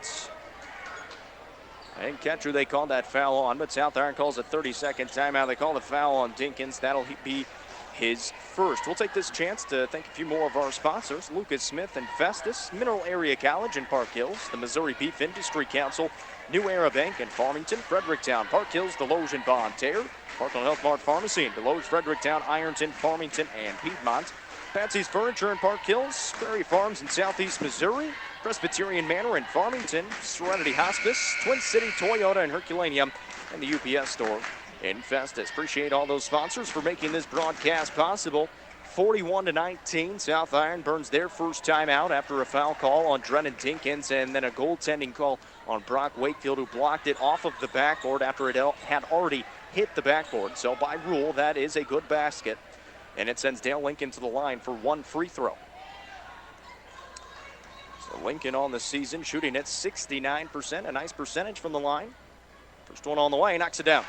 And catcher, they called that foul on, but South Iron calls a 30-second timeout. They call the foul on Dinkins. That'll be his first. We'll take this chance to thank a few more of our sponsors: Lucas Smith and Festus, Mineral Area College in Park Hills, the Missouri Beef Industry Council, New Era Bank in Farmington, Fredericktown, Park Hills, Deloge and Bonne Terre, Parkland Health Mart Pharmacy in Deloge, Fredericktown, Ironton, Farmington, and Piedmont, Patsy's Furniture in Park Hills, Prairie Farms in Southeast Missouri, Presbyterian Manor in Farmington, Serenity Hospice, Twin City Toyota in Herculaneum, and the UPS store in Festus. Appreciate all those sponsors for making this broadcast possible. 41-19, South Iron burns their first timeout after a foul call on Drennan Dinkins and then a goaltending call on Brock Wakefield, who blocked it off of the backboard after it had already hit the backboard. So by rule, that is a good basket, and it sends Dale Lincoln to the line for one free throw. So Lincoln on the season shooting at 69%, a nice percentage from the line. First one on the way, knocks it down.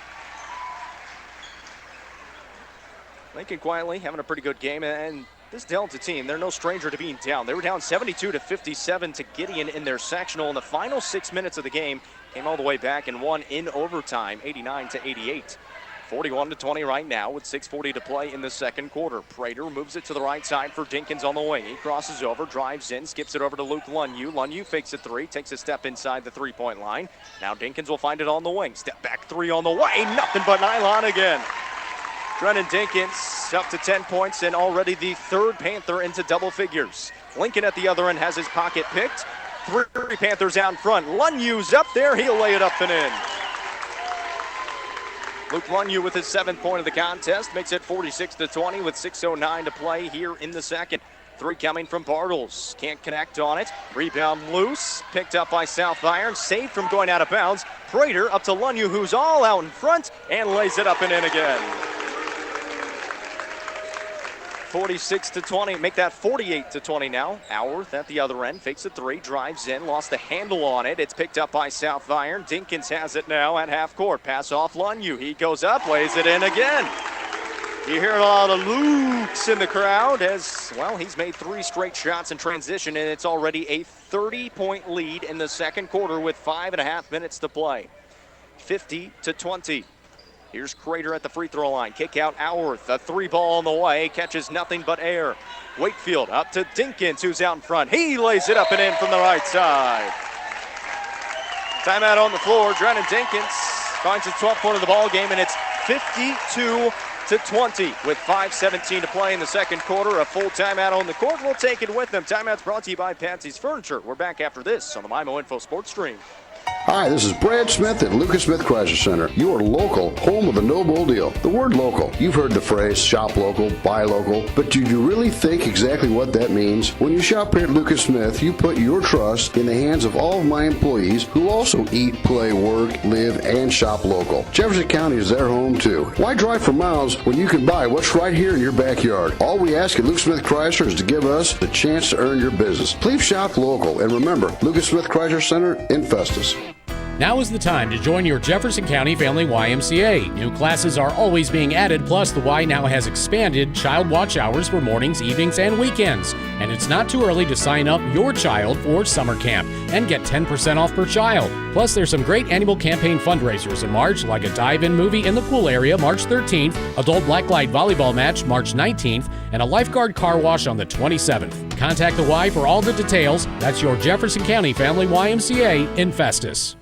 Lincoln quietly having a pretty good game, and this Delta team, they're no stranger to being down. They were down 72-57 to Gideon in their sectional in the final 6 minutes of the game. Came all the way back and won in overtime, 89-88. 41-20 right now with 6:40 to play in the second quarter. Prater moves it to the right side for Dinkins on the wing. He crosses over, drives in, skips it over to Luke Lunyu. Lunyu fakes a three, takes a step inside the three-point line. Now Dinkins will find it on the wing. Step back three on the way, nothing but nylon again. Drennan Dinkins up to 10 points and already the third Panther into double figures. Lincoln at the other end has his pocket picked. Three Panthers out in front. Lunyu's up there, he'll lay it up and in. Luke Lunyu with his 7th point of the contest makes it 46-20 with 6:09 to play here in the second. Three coming from Bartles. Can't connect on it. Rebound loose. Picked up by South Iron. Saved from going out of bounds. Prater up to Lunyu, who's all out in front and lays it up and in again. 46-20, make that 48-20 now. Howarth at the other end, fakes a three, drives in, lost the handle on it. It's picked up by South Iron. Dinkins has it now at half court. Pass off Lunyu. He goes up, lays it in again. You hear a lot of Lukes in the crowd as, well, he's made 3 straight shots in transition, and it's already a 30-point lead in the second quarter with 5.5 minutes to play. 50-20. Here's Crater at the free throw line. Kick out Howarth. A 3-ball on the way. Catches nothing but air. Wakefield up to Dinkins, who's out in front. He lays it up and in from the right side. Timeout on the floor. Drennan Dinkins finds his 12th point of the ball game, and it's 52-20 with 5:17 to play in the second quarter. A full timeout on the court. We'll take it with them. Timeout's brought to you by Patsy's Furniture. We're back after this on the MyMo Info Sports Stream. Hi, this is Brad Smith at Lucas Smith Chrysler Center, your local home of the no bull deal. The word local, you've heard the phrase shop local, buy local, but do you really think exactly what that means? When you shop here at Lucas Smith, you put your trust in the hands of all of my employees who also eat, play, work, live, and shop local. Jefferson County is their home too. Why drive for miles when you can buy what's right here in your backyard? All we ask at Lucas Smith Chrysler is to give us the chance to earn your business. Please shop local, and remember, Lucas Smith Chrysler Center in Festus. Now is the time to join your Jefferson County Family YMCA. New classes are always being added, plus the Y now has expanded child watch hours for mornings, evenings, and weekends. And it's not too early to sign up your child for summer camp and get 10% off per child. Plus, there's some great annual campaign fundraisers in March, like a dive-in movie in the pool area March 13th, adult blacklight volleyball match March 19th, and a lifeguard car wash on the 27th. Contact the Y for all the details. That's your Jefferson County Family YMCA in Festus.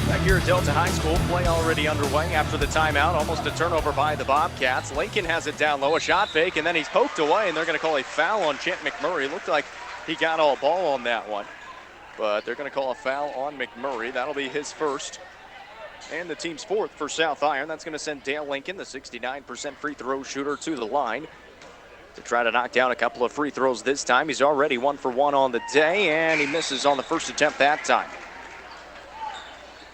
Back here at Delta High School, play already underway after the timeout. Almost a turnover by the Bobcats. Lincoln has it down low, a shot fake, and then he's poked away, and they're going to call a foul on Chant McMurray. Looked like he got all ball on that one, but they're going to call a foul on McMurray. That'll be his first and the team's fourth for South Iron. That's going to send Dale Lincoln, the 69% free throw shooter, to the line to try to knock down a couple of free throws this time. He's already 1 for 1 on the day, and he misses on the first attempt that time.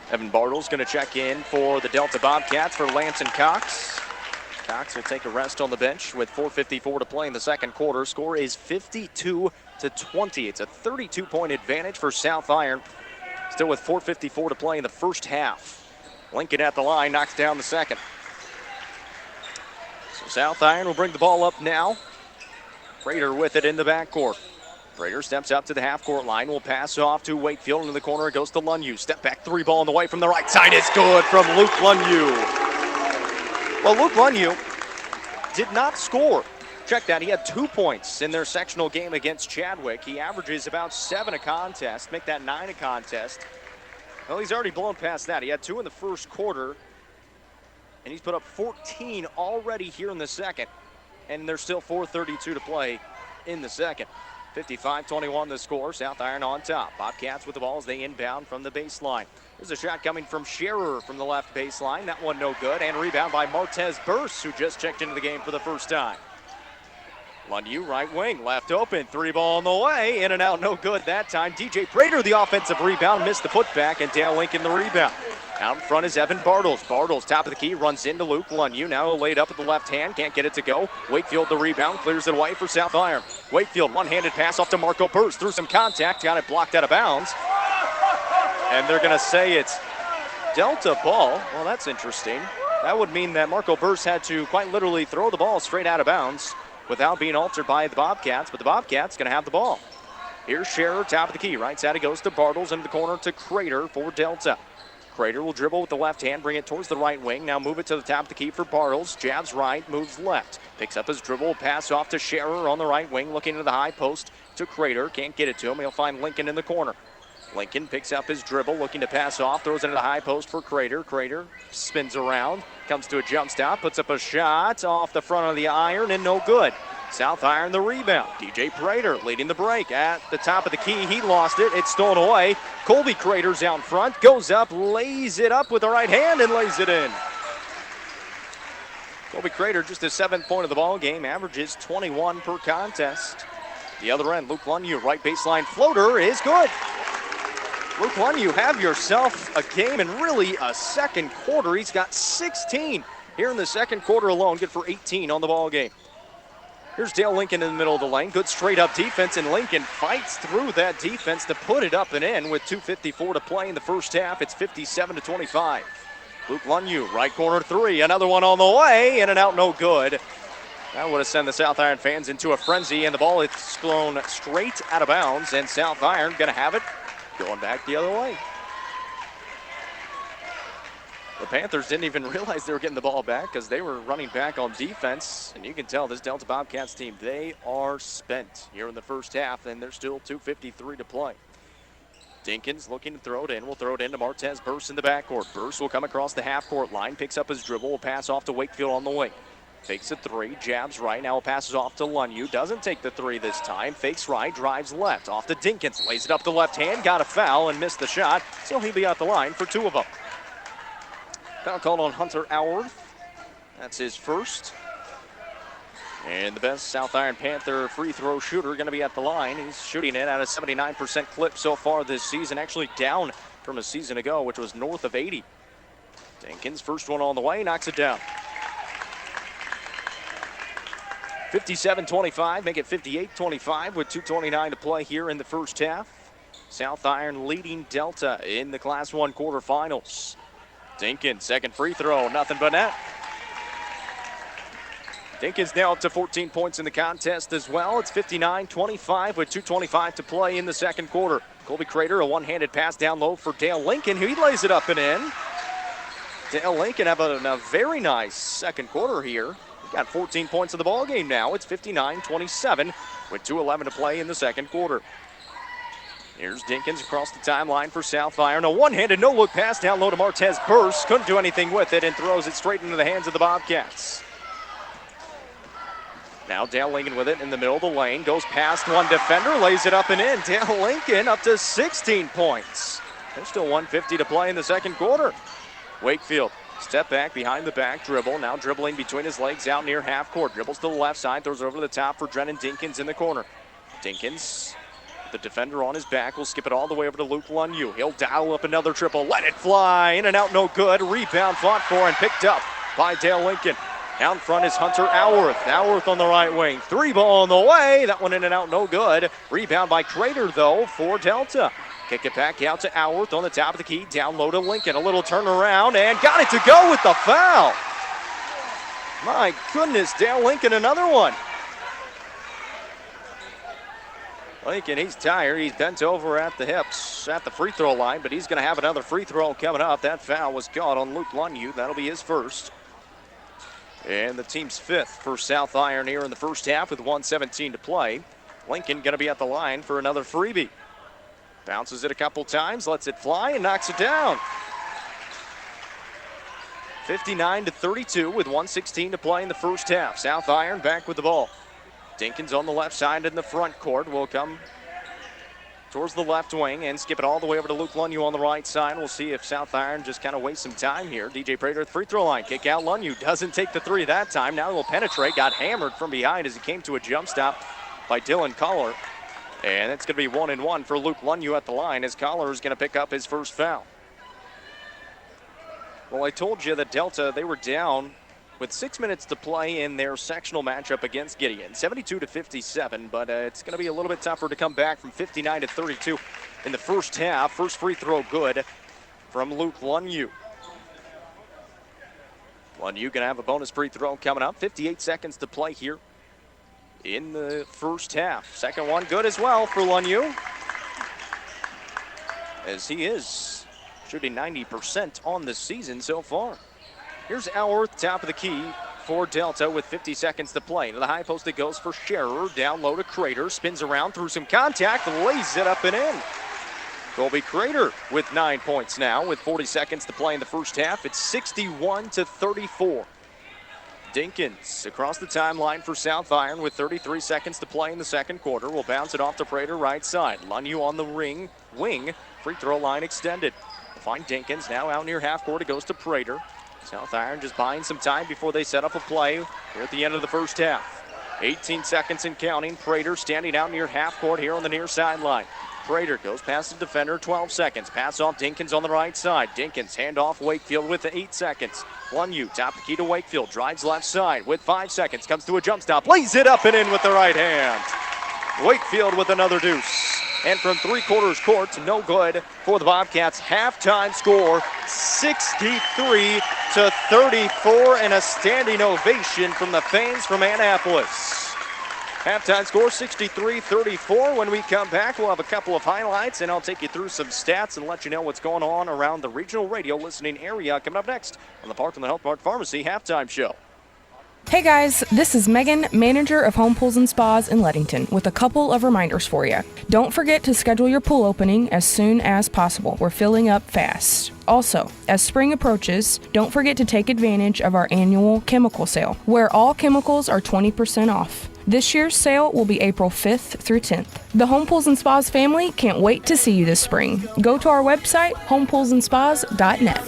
Evan Bartles going to check in for the Delta Bobcats for Lance and Cox. Cox will take a rest on the bench with 4:54 to play in the second quarter. Score is 52-20. It's a 32-point advantage for South Iron. Still with 4:54 to play in the first half. Lincoln at the line, knocks down the second. So South Iron will bring the ball up now. Crater with it in the backcourt. Crater steps up to the half-court line, will pass off to Wakefield into the corner. It goes to Lunyu. Step back three ball on the way from the right side. It's good from Luke Lunyu. Well, Luke Lunyu did not score. Check that, he had 2 points in their sectional game against Chadwick. He averages about 7 a contest, make that 9 a contest. Well, he's already blown past that. He had 2 in the first quarter, and he's put up 14 already here in the second. And there's still 4:32 to play in the second. 55-21 the score. South Iron on top. Bobcats with the ball as they inbound from the baseline. There's a shot coming from Scherer from the left baseline. That one no good. And rebound by Martez Burse, who just checked into the game for the first time. Lunyu, right wing, left open. 3 ball on the way. In and out, no good that time. DJ Prater, the offensive rebound, missed the putback, and Dale Lincoln the rebound. Out in front is Evan Bartles. Bartles, top of the key, runs into Luke Lunyu. Now laid up with the left hand, can't get it to go. Wakefield the rebound, clears it away for South Iron. Wakefield, one-handed pass off to Marco Burse. Through some contact, got it blocked out of bounds. And they're going to say it's Delta ball. Well, that's interesting. That would mean that Marco Burse had to quite literally throw the ball straight out of bounds without being altered by the Bobcats, but the Bobcats going to have the ball. Here's Scherer, top of the key. Right side it goes to Bartles, into the corner to Crater for Delta. Crater will dribble with the left hand, bring it towards the right wing. Now move it to the top of the key for Bartles. Jabs right, moves left. Picks up his dribble, pass off to Scherer on the right wing, looking into the high post to Crater. Can't get it to him. He'll find Lincoln in the corner. Lincoln picks up his dribble, looking to pass off, throws it into the high post for Crater. Crater spins around, comes to a jump stop, puts up a shot off the front of the iron, and no good. South Iron the rebound. DJ Prater leading the break at the top of the key. He lost it. It's stolen away. Colby Crater's out front. Goes up, lays it up with the right hand, and lays it in. Colby Crater, just his 7th point of the ball game, averages 21 per contest. The other end, Luke Lunyu, right baseline floater is good. Luke Lunyu, have yourself a game and really a second quarter. He's got 16 here in the second quarter alone. Good for 18 on the ball game. Here's Dale Lincoln in the middle of the lane. Good straight up defense, and Lincoln fights through that defense to put it up and in with 2:54 to play in the first half. It's 57-25. Luke Lunyu, right corner 3. Another one on the way. In and out, no good. That would have sent the South Iron fans into a frenzy, and the ball is flown straight out of bounds, and South Iron going to have it going back the other way. The Panthers didn't even realize they were getting the ball back because they were running back on defense. And you can tell this Delta Bobcats team, they are spent here in the first half, and there's still 2:53 to play. Dinkins looking to throw it in. Will throw it into Martez Burse in the backcourt. Burse will come across the half-court line, picks up his dribble, will pass off to Wakefield on the wing. Takes a 3, jabs right, now passes off to Lunyu. Doesn't take the 3 this time. Fakes right, drives left. Off to Dinkins, lays it up the left hand, got a foul and missed the shot. So he'll be out the line for 2 of them. Foul called on Hunter Alworth. That's his first. And the best South Iron Panther free throw shooter going to be at the line. He's shooting it at a 79% clip so far this season. Actually down from a season ago, which was north of 80. Dinkins, first one on the way, knocks it down. 57-25, make it 58-25 with 2:29 to play here in the first half. South Iron leading Delta in the Class 1 quarterfinals. Dinkins, second free throw, nothing but net. Dinkins now up to 14 points in the contest as well. It's 59-25 with 2:25 to play in the second quarter. Colby Crater, a one-handed pass down low for Dale Lincoln. He lays it up and in. Dale Lincoln having a very nice second quarter here. Got 14 points in the ball game now. It's 59-27 with 2:11 to play in the second quarter. Here's Dinkins across the timeline for South Iron. A one-handed no-look pass down low to Martez Burst. Couldn't do anything with it and throws it straight into the hands of the Bobcats. Now Dale Lincoln with it in the middle of the lane. Goes past one defender, lays it up and in. Dale Lincoln up to 16 points. There's still 1:50 to play in the second quarter. Wakefield, step back behind the back dribble. Now dribbling between his legs out near half court. Dribbles to the left side, throws it over the top for Drennan Dinkins in the corner. Dinkins, the defender on his back, will skip it all the way over to Luke Lunyu. He'll dial up another triple, let it fly, in and out, no good. Rebound fought for and picked up by Dale Lincoln. Down front is Hunter Alworth. Alworth on the right wing. Three ball on the way. That one in and out, no good. Rebound by Crater, though, for Delta. Kick it back out to Alworth on the top of the key. Down low to Lincoln. A little turnaround and got it to go with the foul. My goodness, Dale Lincoln, another one. Lincoln, he's tired. He's bent over at the hips at the free throw line, but he's going to have another free throw coming up. That foul was caught on Luke Lunyu. That'll be his first. And the team's fifth for South Iron here in the first half with 1:17 to play. Lincoln going to be at the line for another freebie. Bounces it a couple times, lets it fly, and knocks it down. 59-32 with 1:16 to play in the first half. South Iron back with the ball. Dinkins on the left side in the front court will come towards the left wing and skip it all the way over to Luke Lunyu on the right side. We'll see if South Iron just kind of wastes some time here. DJ Prater at the free throw line. Kick out Lunyu. Doesn't take the three that time. Now he'll penetrate. Got hammered from behind as he came to a jump stop by Dylan Collar. And it's going to be 1-1 for Luke Lunyu at the line as Collar is going to pick up his first foul. Well, I told you that Delta, they were down with 6 minutes to play in their sectional matchup against Gideon. 72-57, but it's going to be a little bit tougher to come back from 59-32 in the first half. First free throw good from Luke Lunyu. Lunyu going to have a bonus free throw coming up. 58 seconds to play here in the first half. Second one good as well for Lunyu, as he is shooting 90% on the season so far. Here's Alworth, top of the key for Delta with 50 seconds to play. To the high post it goes for Scherer. Down low to Crater. Spins around through some contact. Lays it up and in. Colby Crater with 9 points now with 40 seconds to play in the first half. It's 61-34. Dinkins across the timeline for South Iron with 33 seconds to play in the second quarter. Will bounce it off to Prater right side. Lunyu on the wing. Free throw line extended. Find Dinkins now out near half court. It goes to Prater. South Iron just buying some time before they set up a play here at the end of the first half. 18 seconds and counting. Prater standing out near half court here on the near sideline. Prater goes past the defender, 12 seconds. Pass off Dinkins on the right side. Dinkins hand off Wakefield with 8 seconds. Lunyu top the key to Wakefield. Drives left side with 5 seconds. Comes to a jump stop. Lays it up and in with the right hand. Wakefield with another deuce. And from three-quarters court, no good for the Bobcats. Halftime score, 63-34, and a standing ovation from the fans from Annapolis. Halftime score, 63-34. When we come back, we'll have a couple of highlights, and I'll take you through some stats and let you know what's going on around the regional radio listening area coming up next on the Parkland Health Mart Pharmacy Halftime Show. Hey guys, this is Megan, manager of Home Pools and Spas in Leadington, with a couple of reminders for you. Don't forget to schedule your pool opening as soon as possible. We're filling up fast. Also, as spring approaches, don't forget to take advantage of our annual chemical sale, where all chemicals are 20% off. This year's sale will be April 5th through 10th. The Home Pools and Spas family can't wait to see you this spring. Go to our website, homepoolsandspas.net.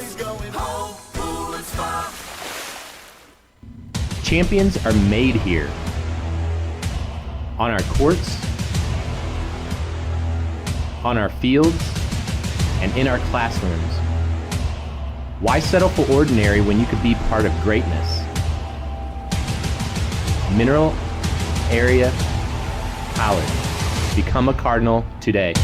Champions are made here, on our courts, on our fields, and in our classrooms. Why settle for ordinary when you could be part of greatness? Mineral Area College. Become a Cardinal today.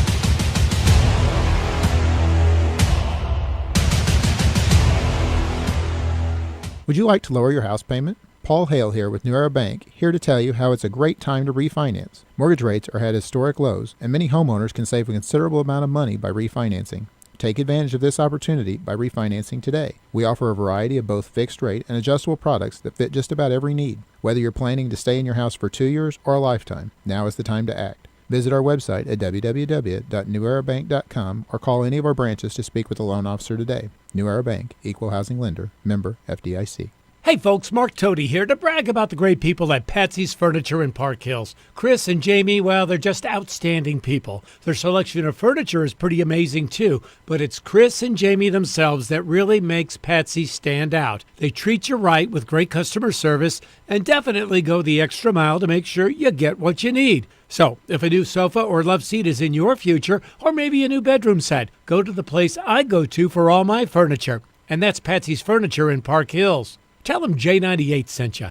Would you like to lower your house payment? Paul Hale here with New Era Bank, here to tell you how it's a great time to refinance. Mortgage rates are at historic lows, and many homeowners can save a considerable amount of money by refinancing. Take advantage of this opportunity by refinancing today. We offer a variety of both fixed rate and adjustable products that fit just about every need. Whether you're planning to stay in your house for 2 years or a lifetime, now is the time to act. Visit our website at www.newerabank.com or call any of our branches to speak with a loan officer today. New Era Bank, Equal Housing Lender, member FDIC. Hey folks, Mark Toady here to brag about the great people at Patsy's Furniture in Park Hills. Chris and Jamie, well, they're just outstanding people. Their selection of furniture is pretty amazing too, but it's Chris and Jamie themselves that really makes Patsy stand out. They treat you right with great customer service and definitely go the extra mile to make sure you get what you need. So, if a new sofa or love seat is in your future, or maybe a new bedroom set, go to the place I go to for all my furniture. And that's Patsy's Furniture in Park Hills. Tell them J98 sent you.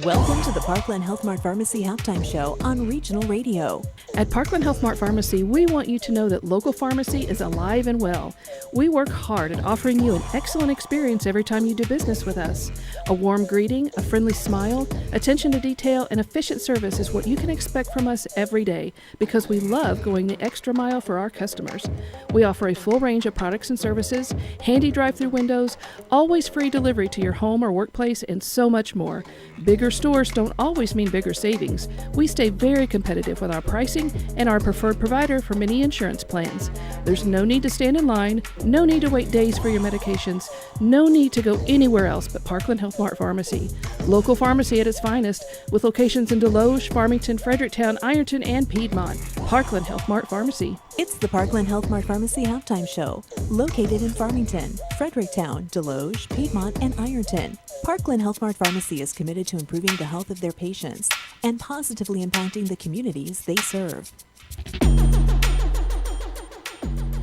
Welcome to the Parkland Health Mart Pharmacy Halftime Show on Regional Radio. At Parkland Health Mart Pharmacy, we want you to know that local pharmacy is alive and well. We work hard at offering you an excellent experience every time you do business with us. A warm greeting, a friendly smile, attention to detail, and efficient service is what you can expect from us every day because we love going the extra mile for our customers. We offer a full range of products and services, handy drive-through windows, always free delivery to your home or workplace, and so much more. Bigger stores don't always mean bigger savings. We stay very competitive with our pricing and our preferred provider for many insurance plans. There's no need to stand in line, no need to wait days for your medications, no need to go anywhere else but Parkland Health Mart Pharmacy. Local pharmacy at its finest, with locations in Deloge, Farmington, Fredericktown, Ironton, and Piedmont. Parkland Health Mart Pharmacy. It's the Parkland Health Mart Pharmacy Halftime Show, located in Farmington, Fredericktown, Deloge, Piedmont, and Ironton. Parkland Health Mart Pharmacy is committed to improving the health of their patients and positively impacting the communities they serve.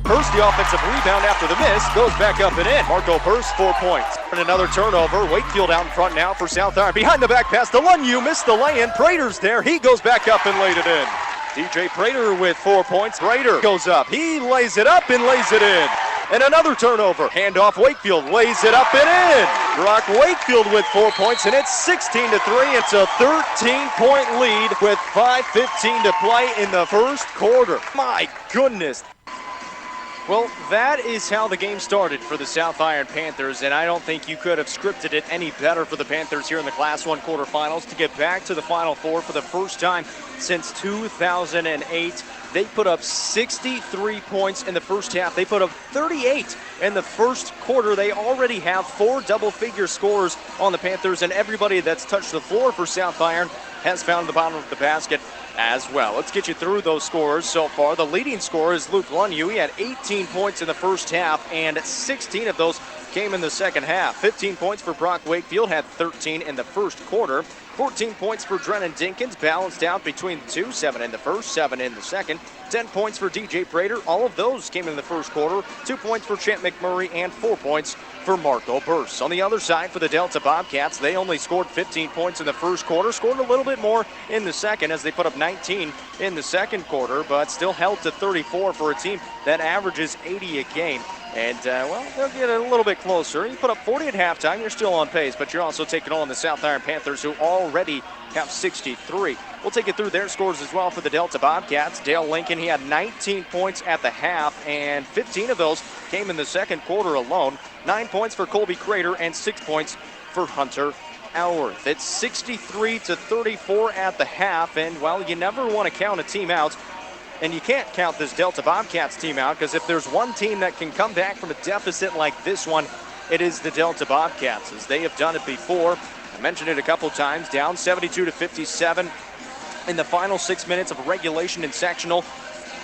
Purse, the offensive rebound after the miss, goes back up and in. Marco Purse, 4 points. And another turnover. Wakefield out in front now for South Iron. Behind the back pass, the Lunyu missed the lay-in. Prater's there. He goes back up and laid it in. DJ Prater with 4 points. Prater goes up. He lays it up and lays it in. And another turnover. Handoff Wakefield, lays it up and in. Brock Wakefield with 4 points, and it's 16-3. It's a 13-point lead with 5:15 to play in the first quarter. My goodness. Well, that is how the game started for the South Iron Panthers, and I don't think you could have scripted it any better for the Panthers here in the Class 1 quarterfinals to get back to the Final Four for the first time since 2008. They put up 63 points in the first half. They put up 38 in the first quarter. They already have 4 double-figure scores on the Panthers, and everybody that's touched the floor for South Iron has found the bottom of the basket as well. Let's get you through those scores so far. The leading scorer is Luke Lunyu. He had 18 points in the first half, and 16 of those came in the second half. 15 points for Brock Wakefield, had 13 in the first quarter. 14 points for Drennan Dinkins, balanced out between the two, 7 in the first, 7 in the second. 10 points for DJ Prater, all of those came in the first quarter. 2 points for Champ McMurray and 4 points for Marco Burse. On the other side for the Delta Bobcats, they only scored 15 points in the first quarter, scored a little bit more in the second as they put up 19 in the second quarter, but still held to 34 for a team that averages 80 a game. And, well, they'll get a little bit closer. You put up 40 at halftime, you're still on pace, but you're also taking on the South Iron Panthers, who already have 63. We'll take you through their scores as well for the Delta Bobcats. Dale Lincoln, he had 19 points at the half, and 15 of those came in the second quarter alone. 9 points for Colby Crater and 6 points for Hunter Alworth. It's 63-34 at the half, and, well, you never want to count a team out. And you can't count this Delta Bobcats team out, because if there's one team that can come back from a deficit like this one, it is the Delta Bobcats, as they have done it before. I mentioned it a couple times, down 72-57 in the final 6 minutes of regulation and sectional.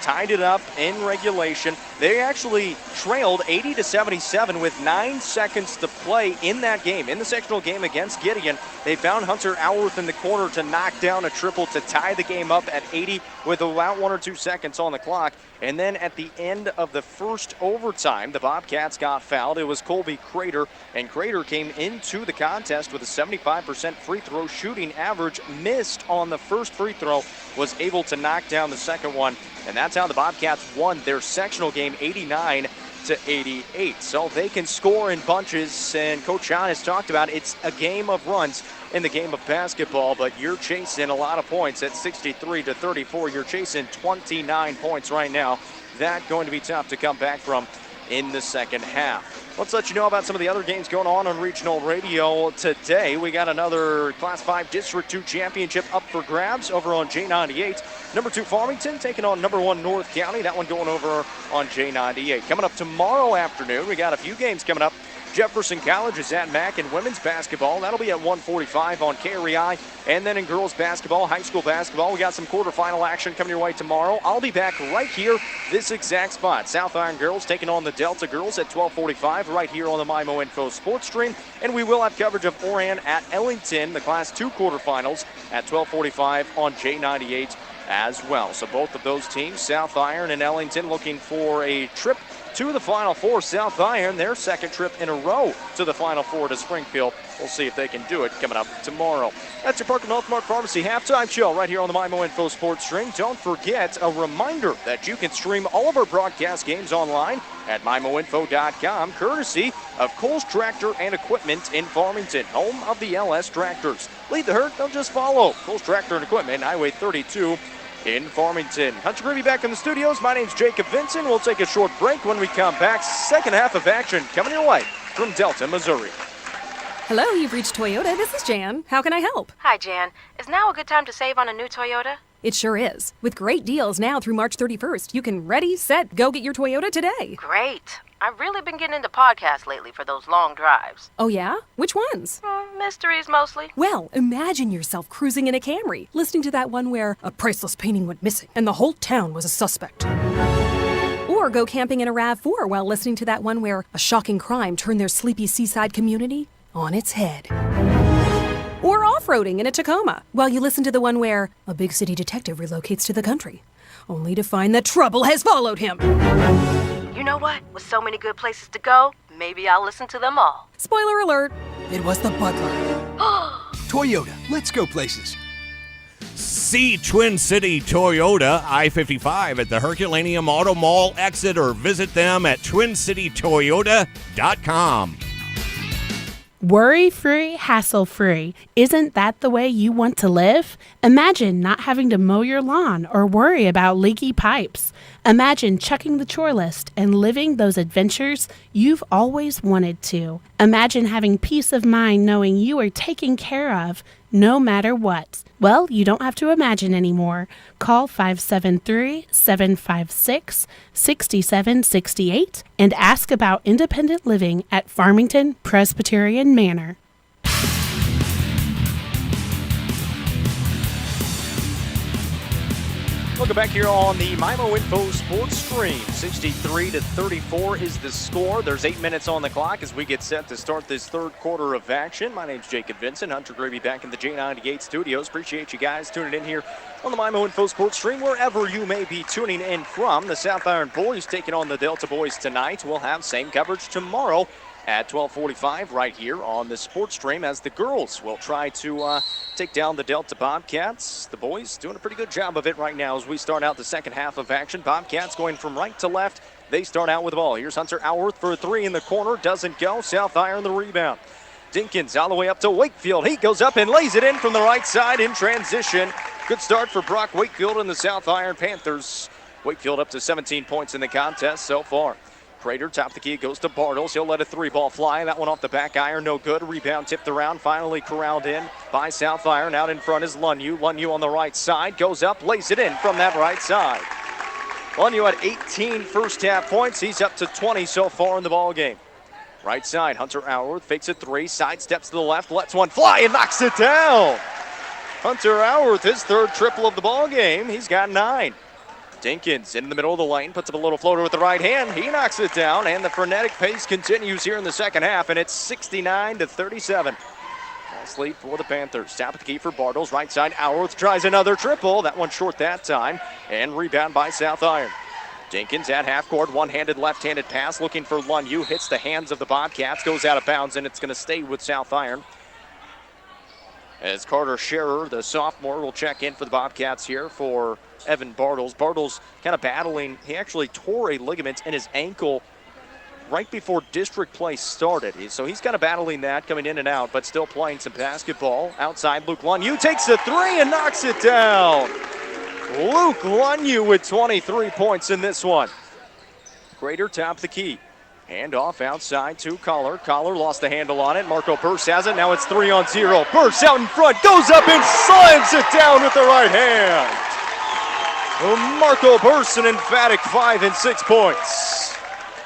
Tied it up in regulation, They actually trailed 80-77 with 9 seconds to play in that game, in the sectional game against Gideon. They found Hunter Alworth in the corner to knock down a triple to tie the game up at 80 with about 1 or 2 seconds on the clock. And then at the end of the first overtime, the Bobcats got fouled. It was Colby Crater, and Crater came into the contest with a 75% free throw shooting average, missed on the first free throw, was able to knock down the second one, and that's how the Bobcats won their sectional game 89-88. So they can score in bunches, and Coach John has talked about it's a game of runs in the game of basketball, but you're chasing a lot of points at 63-34. You're chasing 29 points right now. That's going to be tough to come back from in the second half. Let's let you know about some of the other games going on regional radio today. We got another Class 5 District 2 championship up for grabs over on J98. Number 2 Farmington taking on number 1 North County. That one going over on J98. Coming up tomorrow afternoon, we got a few games coming up. Jefferson College is at Mac in women's basketball. That'll be at 1:45 on KREI. And then in girls basketball, high school basketball, we got some quarterfinal action coming your way tomorrow. I'll be back right here, this exact spot. South Iron girls taking on the Delta girls at 12:45 right here on the MIMO Info Sports Stream. And we will have coverage of Oran at Ellington, the Class 2 quarterfinals at 12:45 on J98 as well. So both of those teams, South Iron and Ellington, looking for a trip to the Final Four. South Iron, their second trip in a row to the Final Four to Springfield. We'll see if they can do it coming up tomorrow. That's your Parker Northmark Pharmacy halftime show right here on the MIMO Info Sports Stream. Don't forget, a reminder that you can stream all of our broadcast games online at MIMOinfo.com, courtesy of Coles Tractor and Equipment in Farmington, home of the LS Tractors. Lead the herd, don't just follow. Coles Tractor and Equipment, Highway 32 in Farmington. Hunter Greavy back in the studios. My name's Jacob Vinson. We'll take a short break. When we come back, second half of action coming your way from Delta, Missouri. Hello, you've reached Toyota. This is Jan. How can I help? Hi, Jan. Is now a good time to save on a new Toyota? It sure is. With great deals now through March 31st, you can ready, set, go get your Toyota today. Great. I've really been getting into podcasts lately for those long drives. Oh, yeah? Which ones? Mysteries, mostly. Well, imagine yourself cruising in a Camry, listening to that one where a priceless painting went missing and the whole town was a suspect. Or go camping in a RAV4 while listening to that one where a shocking crime turned their sleepy seaside community on its head. Or off-roading in a Tacoma while you listen to the one where a big city detective relocates to the country, only to find that trouble has followed him. You know what? With so many good places to go, maybe I'll listen to them all. Spoiler alert. It was the butler. Toyota, let's go places. See Twin City Toyota, I-55 at the Herculaneum Auto Mall exit, or visit them at twincitytoyota.com. Worry-free, hassle-free. Isn't that the way you want to live? Imagine not having to mow your lawn or worry about leaky pipes. Imagine checking the chore list and living those adventures you've always wanted to. Imagine having peace of mind knowing you are taken care of no matter what. Well, you don't have to imagine anymore. Call 573-756-6768 and ask about independent living at Farmington Presbyterian Manor. Welcome back here on the MIMO Info Sports Stream. 63-34 is the score. There's 8 minutes on the clock as we get set to start this third quarter of action. My name's Jacob Vinson. Hunter Greavy back in the J98 studios. Appreciate you guys tuning in here on the MIMO Info Sports Stream, wherever you may be tuning in from. The South Iron Boys taking on the Delta Boys tonight. We'll have same coverage tomorrow at 12:45 right here on the sports stream, as the girls will try to take down the Delta Bobcats. The boys doing a pretty good job of it right now as we start out the second half of action. Bobcats going from right to left. They start out with the ball. Here's Hunter Alworth for a three in the corner. Doesn't go. South Iron the rebound. Dinkins all the way up to Wakefield. He goes up and lays it in from the right side in transition. Good start for Brock Wakefield and the South Iron Panthers. Wakefield up to 17 points in the contest so far. Crater, top the key, goes to Bartles. He'll let a three ball fly. That one off the back iron, no good. Rebound tipped around, finally corralled in by South Iron. Out in front is Lunyu. Lunyu on the right side, goes up, lays it in from that right side. Lunyu had 18 first half points. He's up to 20 so far in the ball game. Right side, Hunter Alworth fakes a three, side steps to the left, lets one fly and knocks it down. Hunter Alworth, his third triple of the ball game. He's got 9. Dinkins in the middle of the lane, puts up a little floater with the right hand. He knocks it down, and the frenetic pace continues here in the second half, and it's 69-37. Nice lead for the Panthers. Tap at the key for Bartles. Right side, Hourth tries another triple. That one short that time, and rebound by South Iron. Dinkins at half court, one-handed, left-handed pass, looking for Lunyu. Hits the hands of the Bobcats, goes out of bounds, and it's going to stay with South Iron. As Carter Scherer, the sophomore, will check in for the Bobcats here for Evan Bartles. Bartles kind of battling. He actually tore a ligament in his ankle right before district play started. So he's kind of battling that, coming in and out, but still playing some basketball. Outside, Luke Lunyu takes the three and knocks it down. Luke Lunyu with 23 points in this one. Crater top the key. Hand off outside to Collar. Collar lost the handle on it. Marco Burse has it. Now it's 3-on-0. Burse out in front. Goes up and slams it down with the right hand. Marco Burse, an emphatic 5 and 6 points.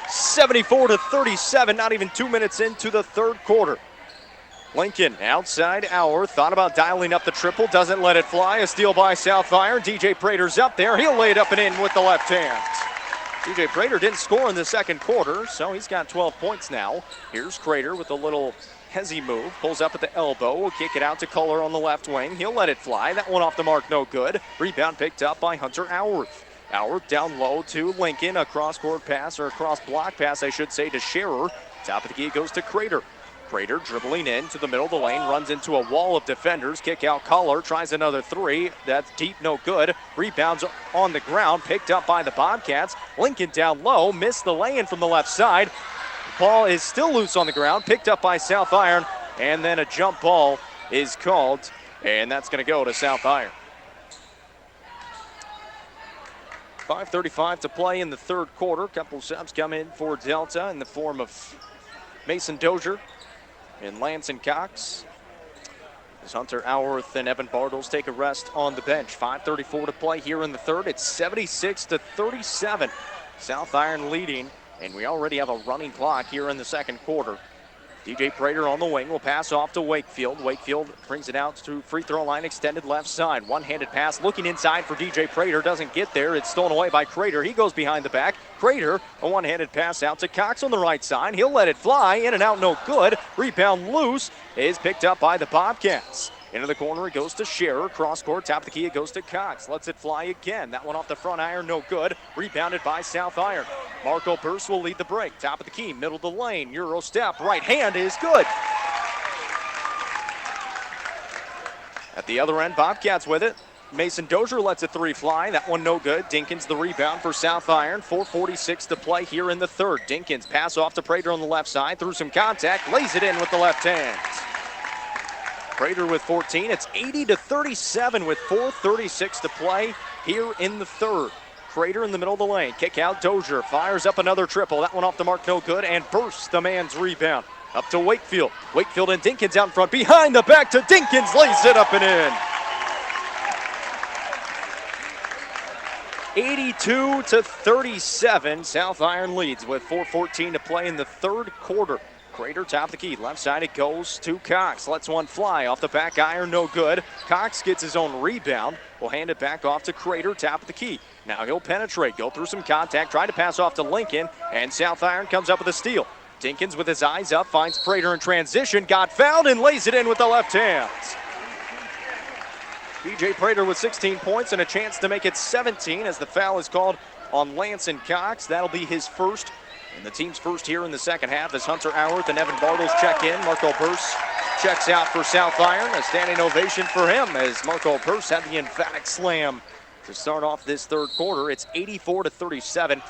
74-37. Not even 2 minutes into the third quarter. Lincoln outside Hour. Thought about dialing up the triple. Doesn't let it fly. A steal by South Iron. DJ Prater's up there. He'll lay it up and in with the left hand. DJ Crater didn't score in the second quarter, so he's got 12 points now. Here's Crater with a little hezzy move. Pulls up at the elbow. Will kick it out to Culler on the left wing. He'll let it fly. That one off the mark, no good. Rebound picked up by Hunter Hourth. Hourth down low to Lincoln. A cross-court pass, or a cross-block pass, I should say, to Scherer. Top of the key goes to Crater. Crater dribbling into the middle of the lane, runs into a wall of defenders. Kick out Culler, tries another three. That's deep, no good. Rebounds on the ground, picked up by the Bobcats. Lincoln down low, missed the lay-in from the left side. Ball is still loose on the ground, picked up by South Iron, and then a jump ball is called, and that's going to go to South Iron. 5:35 to play in the third quarter. Couple subs come in for Delta in the form of Mason Dozier and Lanson Cox. As Hunter Hourth and Evan Bartles take a rest on the bench. 5:34 to play here in the third. It's 76-37. South Iron leading, and we already have a running clock here in the second quarter. DJ Prater on the wing will pass off to Wakefield. Wakefield brings it out to free throw line, extended left side. One-handed pass looking inside for DJ Prater. Doesn't get there. It's stolen away by Crater. He goes behind the back. Crater, a one-handed pass out to Cox on the right side. He'll let it fly. In and out, no good. Rebound loose is picked up by the Bobcats. Into the corner, it goes to Scherer. Cross court, top of the key, it goes to Cox. Lets it fly again. That one off the front iron, no good. Rebounded by South Iron. Marco Burse will lead the break. Top of the key, middle of the lane. Euro step, right hand is good. At the other end, Bobcats with it. Mason Dozier lets a three fly. That one no good. Dinkins the rebound for South Iron. 4:46 to play here in the third. Dinkins pass off to Prater on the left side. Through some contact, lays it in with the left hand. Prater with 14. It's 80-37 with 4:36 to play here in the third. Crater in the middle of the lane. Kick out Dozier. Fires up another triple. That one off the mark, no good. And bursts the man's rebound. Up to Wakefield. Wakefield and Dinkins out in front. Behind the back to Dinkins. Lays it up and in. 82-37. South Iron leads with 4:14 to play in the third quarter. Crater top of the key. Left side it goes to Cox. Lets one fly off the back iron. No good. Cox gets his own rebound. Will hand it back off to Crater. Top of the key. Now he'll penetrate. Go through some contact. Try to pass off to Lincoln. And South Iron comes up with a steal. Dinkins with his eyes up. Finds Prater in transition. Got fouled and lays it in with the left hand. DJ Prater with 16 points and a chance to make it 17 as the foul is called on Lanson Cox. That'll be his first. And the team's first here in the second half as Hunter Hourth and Evan Bartles check in. Marco Burse checks out for South Iron. A standing ovation for him as Marco Burse had the emphatic slam to start off this third quarter. It's 84-37.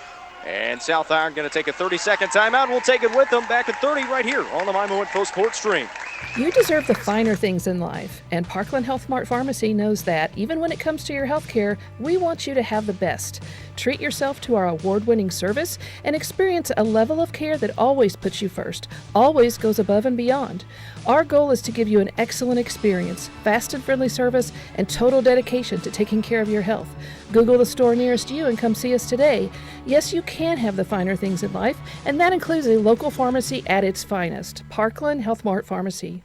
And South Iron going to take a 30-second timeout. We'll take it with them back at 30 right here on the Mimo Info Sports Stream. You deserve the finer things in life, and Parkland Health Mart Pharmacy knows that. Even when it comes to your health care, we want you to have the best. Treat yourself to our award-winning service and experience a level of care that always puts you first, always goes above and beyond. Our goal is to give you an excellent experience, fast and friendly service, and total dedication to taking care of your health. Google the store nearest you and come see us today. Yes, you can have the finer things in life, and that includes a local pharmacy at its finest. Parkland Health Mart Pharmacy.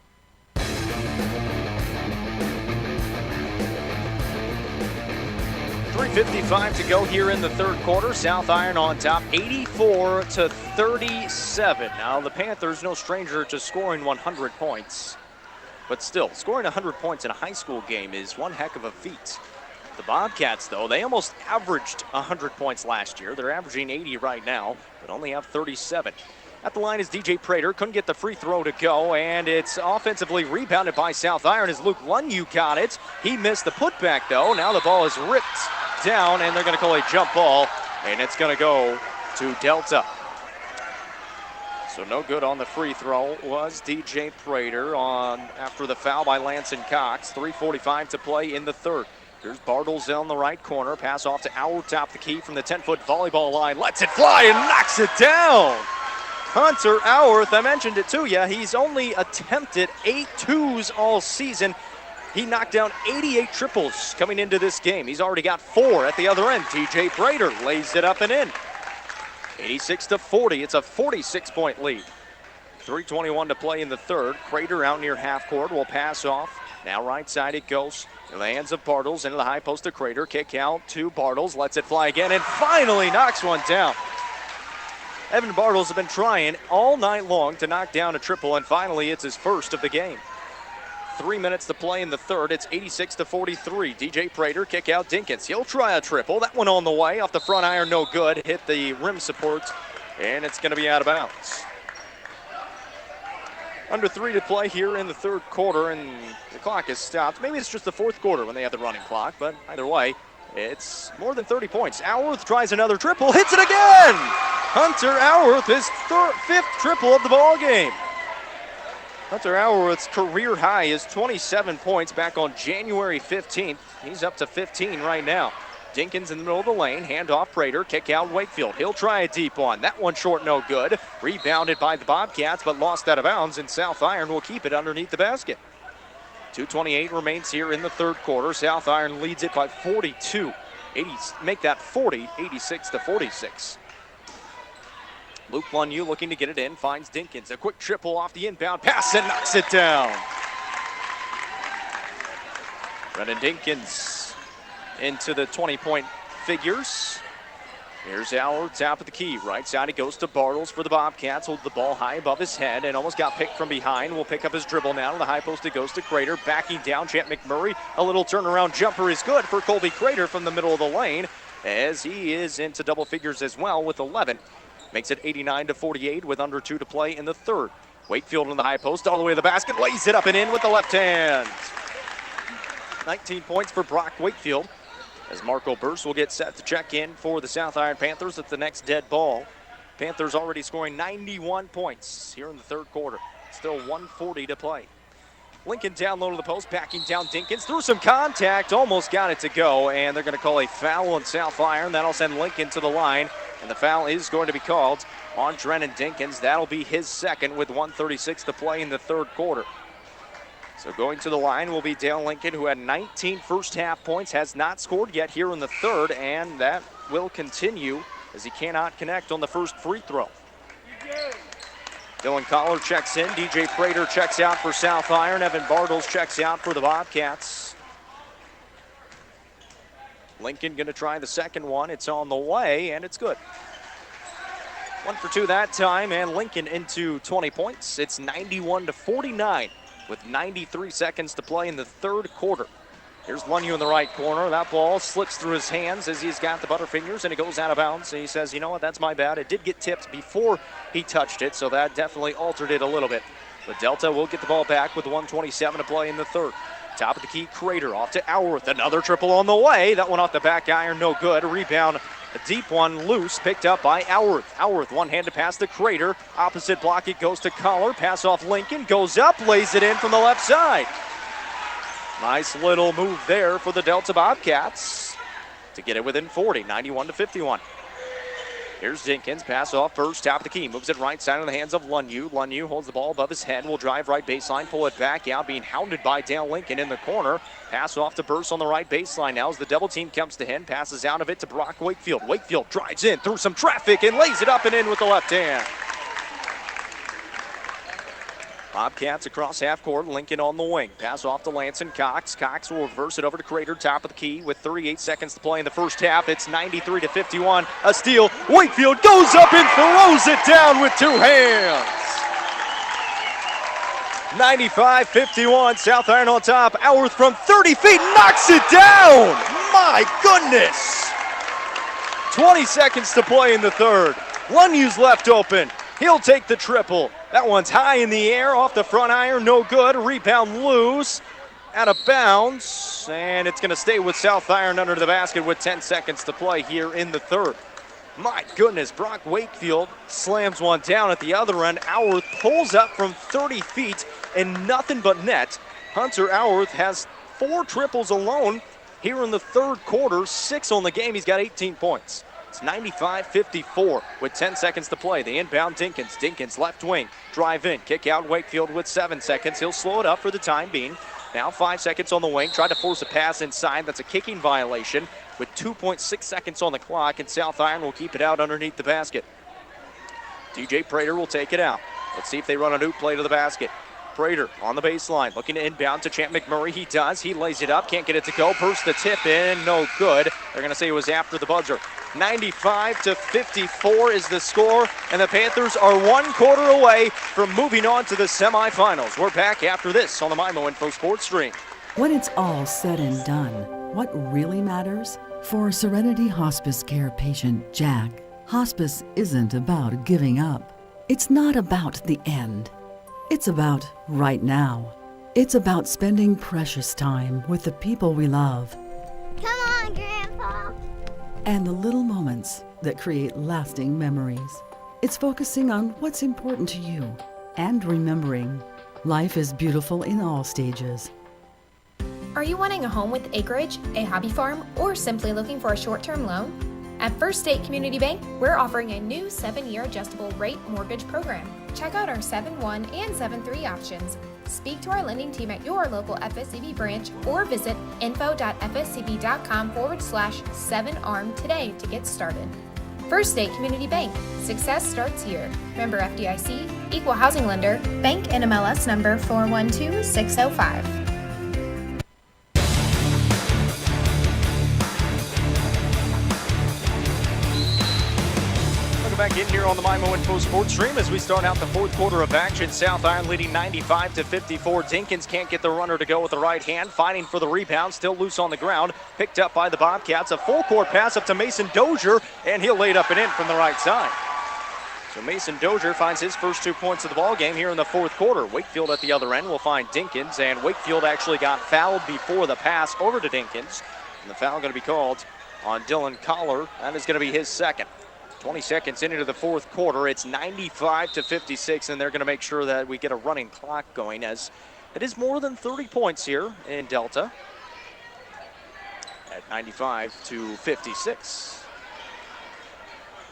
3:55 to go here in the third quarter. South Iron on top, 84-37. Now the Panthers, no stranger to scoring 100 points. But still, scoring 100 points in a high school game is one heck of a feat. The Bobcats, though, they almost averaged 100 points last year. They're averaging 80 right now, but only have 37. At the line is DJ Crater. Couldn't get the free throw to go, and it's offensively rebounded by South Iron as Luke Lunyu got it. He missed the putback, though. Now the ball is ripped down, and they're going to call a jump ball, and it's going to go to Delta. So no good on the free throw was DJ Crater after the foul by Lanson Cox. 3:45 to play in the third. Here's Bartles on the right corner. Pass off to Auer, top the key from the 10-foot volleyball line. Lets it fly and knocks it down. Hunter Auerth, I mentioned it to you, he's only attempted 8 twos all season. He knocked down 88 triples coming into this game. He's already got 4 at the other end. DJ Crater lays it up and in. 86-40, it's a 46-point lead. 3:21 to play in the third. Crater out near half court will pass off. Now right side it goes. In the hands of Bartles into the high post to Crater. Kick out to Bartles, lets it fly again, and finally knocks one down. Evan Bartles has been trying all night long to knock down a triple, and finally it's his first of the game. 3 minutes to play in the third. It's 86-43. DJ Crater, kick out Dinkins. He'll try a triple. That one on the way. Off the front iron, no good. Hit the rim support, and it's going to be out of bounds. Under 3 to play here in the third quarter, and the clock is stopped. Maybe it's just the fourth quarter when they have the running clock, but either way, it's more than 30 points. Auerth tries another triple, hits it again! Hunter Auerth, his 5th triple of the ball game. Hunter Auerth's career high is 27 points back on January 15th. He's up to 15 right now. Dinkins in the middle of the lane, handoff Crater, kick out Wakefield. He'll try a deep one. That one short, no good. Rebounded by the Bobcats, but lost out of bounds, and South Iron will keep it underneath the basket. 2:28 remains here in the third quarter. South Iron leads it by 42. Make that 40, 86-46. Luke Lunyu looking to get it in, finds Dinkins. A quick triple off the inbound pass and knocks it down. Brennan Dinkins into the 20-point figures. Here's Auer, top of the key. Right side, it goes to Bartles for the Bobcats. Holds the ball high above his head and almost got picked from behind. Will pick up his dribble now. To the high post, it goes to Crater. Backing down, Champ McMurray. A little turnaround jumper is good for Colby Crater from the middle of the lane, as he is into double figures as well with 11. Makes it 89-48 with under 2 to play in the third. Wakefield in the high post, all the way to the basket. Lays it up and in with the left hand. 19 points for Brock Wakefield, as Marco Burst will get set to check in for the South Iron Panthers at the next dead ball. Panthers already scoring 91 points here in the third quarter. Still 1:40 to play. Lincoln down low to the post, backing down Dinkins. Through some contact, almost got it to go, and they're going to call a foul on South Iron. That'll send Lincoln to the line, and the foul is going to be called on Drennan Dinkins. That'll be his second with 1:36 to play in the third quarter. So going to the line will be Dale Lincoln, who had 19 first-half points, has not scored yet here in the third, and that will continue as he cannot connect on the first free throw. Dylan Collar checks in. DJ Crater checks out for South Iron. Evan Bartles checks out for the Bobcats. Lincoln going to try the second one. It's on the way, and it's good. 1 for 2 that time, and Lincoln into 20 points. It's 91-49 with 93 seconds to play in the third quarter. Here's Lunyu in the right corner. That ball slips through his hands as he's got the butterfingers, and it goes out of bounds. And he says, you know what, that's my bad. It did get tipped before he touched it, so that definitely altered it a little bit. But Delta will get the ball back with 1:27 to play in the third. Top of the key, Crater off to Auerth. Another triple on the way. That one off the back iron, no good. A rebound, a deep one, loose, picked up by Auerth. Auerth, one-handed pass to Crater. Opposite block, it goes to Collar. Pass off Lincoln, goes up, lays it in from the left side. Nice little move there for the Delta Bobcats to get it within 40, 91-51. Here's Dinkins, pass off first, top of the key, moves it right side in the hands of Lunyu. Lunyu holds the ball above his head, will drive right baseline, pull it back out, being hounded by Dale Lincoln in the corner. Pass off to Burst on the right baseline now as the double team comes to him, passes out of it to Brock Wakefield. Wakefield drives in through some traffic and lays it up and in with the left hand. Bobcats across half court, Lincoln on the wing. Pass off to Lanson Cox. Cox will reverse it over to Crater, top of the key with 38 seconds to play in the first half. It's 93-51. A steal. Wakefield goes up and throws it down with two hands. 95-51. South Iron on top. Alworth from 30 feet knocks it down. My goodness. 20 seconds to play in the third. Lunyu's left open. He'll take the triple. That one's high in the air, off the front iron, no good. Rebound loose, out of bounds, and it's going to stay with South Iron under the basket with 10 seconds to play here in the third. My goodness, Brock Wakefield slams one down at the other end. Alworth pulls up from 30 feet and nothing but net. Hunter Alworth has 4 triples alone here in the third quarter, 6 on the game. He's got 18 points. It's 95-54 with 10 seconds to play. The inbound Dinkins. Dinkins left wing. Drive in. Kick out Wakefield with 7 seconds. He'll slow it up for the time being. Now 5 seconds on the wing. Tried to force a pass inside. That's a kicking violation with 2.6 seconds on the clock. And South Iron will keep it out underneath the basket. DJ Prater will take it out. Let's see if they run a new play to the basket. Prater on the baseline, looking to inbound to Champ McMurray. He does. He lays it up. Can't get it to go. Burst the tip in. No good. They're going to say it was after the buzzer. 95-54 is the score, and the Panthers are 1 quarter away from moving on to the semifinals. We're back after this on the MIMO Info Sports Stream. When it's all said and done, what really matters? For Serenity Hospice Care patient Jack, hospice isn't about giving up. It's not about the end. It's about right now. It's about spending precious time with the people we love. Come on, Grandpa. And the little moments that create lasting memories. It's focusing on what's important to you and remembering life is beautiful in all stages. Are you wanting a home with acreage, a hobby farm, or simply looking for a short-term loan? At First State Community Bank, we're offering a new 7-year adjustable rate mortgage program. Check out our 7-1 and 7-3 options. Speak to our lending team at your local FSCB branch or visit info.fscb.com/7ARM today to get started. First State Community Bank. Success starts here. Member FDIC, Equal Housing Lender, Bank NMLS number 412605. Back in here on the MIMO Info Sports Stream as we start out the fourth quarter of action. South Iron leading 95-54. Dinkins can't get the runner to go with the right hand. Fighting for the rebound. Still loose on the ground. Picked up by the Bobcats. A full court pass up to Mason Dozier, and he'll lay it up and in from the right side. So Mason Dozier finds his first 2 points of the ball game here in the fourth quarter. Wakefield at the other end will find Dinkins, and Wakefield actually got fouled before the pass over to Dinkins. And the foul going to be called on Dylan Collar. That is going to be his second. 20 seconds into the fourth quarter. It's 95-56, and they're going to make sure that we get a running clock going as it is more than 30 points here in Delta at 95-56.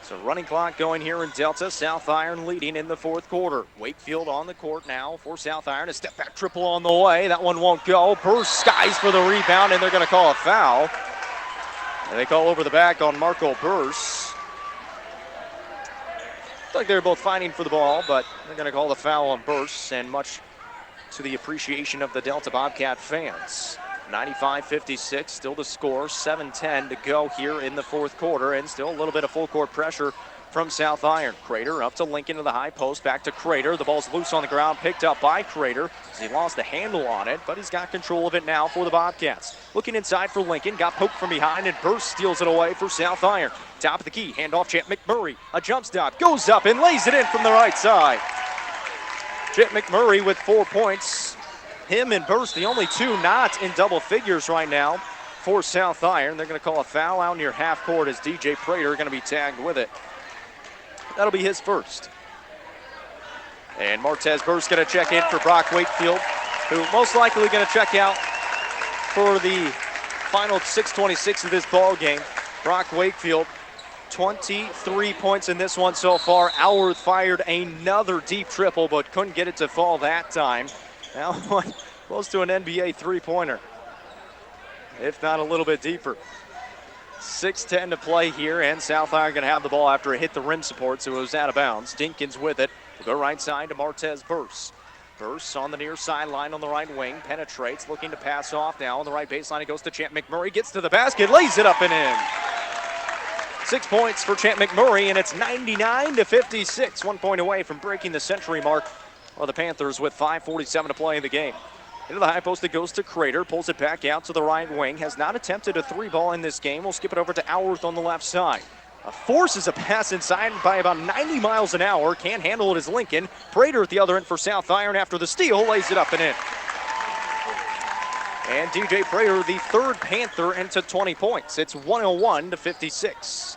So running clock going here in Delta. South Iron leading in the fourth quarter. Wakefield on the court now for South Iron. A step back triple on the way. That one won't go. Burst skies for the rebound, and they're going to call a foul. And they call over the back on Marco Burst. Like they're both fighting for the ball, but they're going to call the foul on Bursts, and much to the appreciation of the Delta Bobcat fans. 95-56, still the score, 7:10 to go here in the fourth quarter, and still a little bit of full court pressure from South Iron. Crater up to Lincoln to the high post, back to Crater. The ball's loose on the ground, picked up by Crater. He lost the handle on it, but he's got control of it now for the Bobcats. Looking inside for Lincoln, got poked from behind, and Burst steals it away for South Iron. Top of the key, handoff Champ McMurray. A jump stop, goes up and lays it in from the right side. Champ McMurray with 4 points. Him and Burst, the only two not in double figures right now for South Iron. They're going to call a foul out near half court as DJ Prater going to be tagged with it. That'll be his first. And Martez Burst going to check in for Brock Wakefield, who most likely going to check out for the final 6:26 of this ball game. Brock Wakefield, 23 points in this one so far. Alworth fired another deep triple, but couldn't get it to fall that time. Now one close to an NBA three-pointer, if not a little bit deeper. 6:10 to play here, and South Iron going to have the ball after it hit the rim support, so it was out of bounds. Dinkins with it. We'll go right side to Martez Burst. Bursts on the near sideline on the right wing, penetrates, looking to pass off now on the right baseline. It goes to Champ McMurray, gets to the basket, lays it up and in. 6 points for Champ McMurray, and it's 99-56. 1 point away from breaking the century mark for the Panthers with 5:47 to play in the game. Into the high post, it goes to Crater, pulls it back out to the right wing. Has not attempted a three ball in this game. We'll skip it over to Alworth on the left side. Forces a pass inside by about 90 miles an hour. Can't handle it as Lincoln. Prater at the other end for South Iron after the steal. Lays it up and in. And DJ Prater, the third Panther, into 20 points. It's 101-56.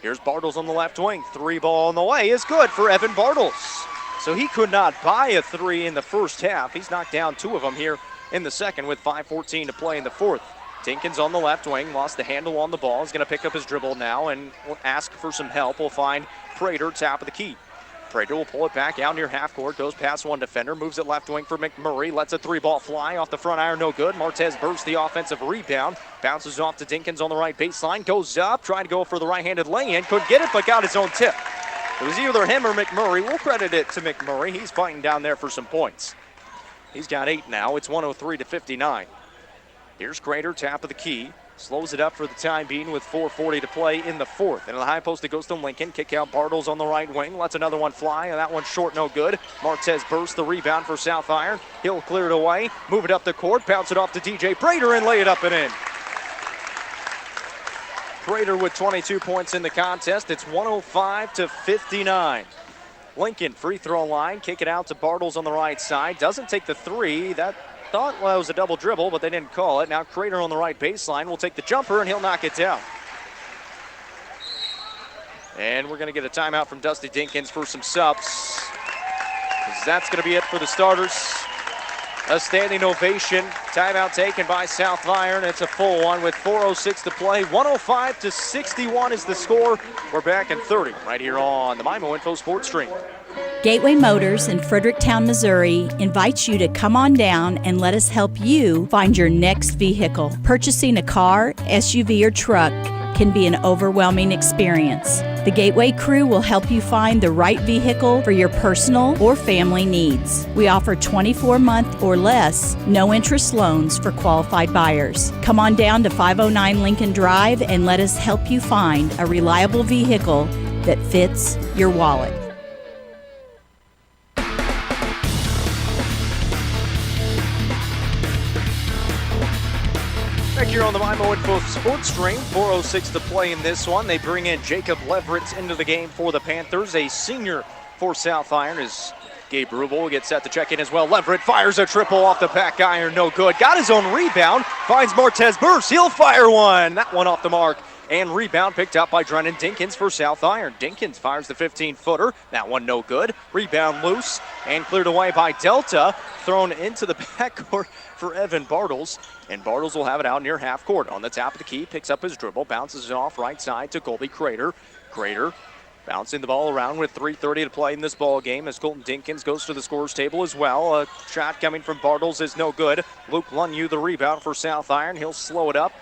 Here's Bartles on the left wing. Three ball on the way is good for Evan Bartles. So he could not buy a three in the first half. He's knocked down two of them here in the second with 5:14 to play in the fourth. Dinkins on the left wing, lost the handle on the ball. He's going to pick up his dribble now and will ask for some help. We'll find Prater top of the key. Prater will pull it back out near half court, goes past one defender, moves it left wing for McMurray, lets a three ball fly off the front iron, no good. Martez bursts the offensive rebound, bounces off to Dinkins on the right baseline, goes up, trying to go for the right-handed lay-in, couldn't get it, but got his own tip. It was either him or McMurray. We'll credit it to McMurray. He's fighting down there for some points. He's got 8 now. It's 103-59. Here's Crater, top of the key. Slows it up for the time being with 4:40 to play in the fourth. And in the high post, it goes to Lincoln. Kick out Bartles on the right wing. Lets another one fly, and that one's short, no good. Martez bursts the rebound for South Iron. He'll clear it away, move it up the court, bounce it off to DJ Prater, and lay it up and in. Prater with 22 points in the contest. It's 105-59. Lincoln, free throw line. Kick it out to Bartles on the right side. Doesn't take the three. That thought it was a double dribble, but they didn't call it. Now Crater on the right baseline will take the jumper, and he'll knock it down. And we're going to get a timeout from Dusty Dinkins for some subs. That's going to be it for the starters. A standing ovation. Timeout taken by South Iron. It's a full one with 4:06 to play. 105-61 is the score. We're back in 30 right here on the MIMO Info Sports Stream. Gateway Motors in Fredericktown, Missouri invites you to come on down and let us help you find your next vehicle. Purchasing a car, SUV, or truck can be an overwhelming experience. The Gateway crew will help you find the right vehicle for your personal or family needs. We offer 24-month or less, no-interest loans for qualified buyers. Come on down to 509 Lincoln Drive and let us help you find a reliable vehicle that fits your wallet. Back here on the MIMO Info Sports Stream, 4:06 to play in this one. They bring in Jacob Leverett into the game for the Panthers, a senior for South Iron as Gabe Rubel gets set to check in as well. Leverett fires a triple off the back iron, no good. Got his own rebound, finds Martez Burst, he'll fire one. That one off the mark. And rebound picked up by Drennan Dinkins for South Iron. Dinkins fires the 15-footer. That one no good. Rebound loose and cleared away by Delta. Thrown into the backcourt for Evan Bartles. And Bartles will have it out near half court. On the top of the key, picks up his dribble, bounces it off right side to Colby Crater. Crater bouncing the ball around with 3:30 to play in this ball game as Colton Dinkins goes to the scorer's table as well. A shot coming from Bartles is no good. Luke Lunyu the rebound for South Iron. He'll slow it up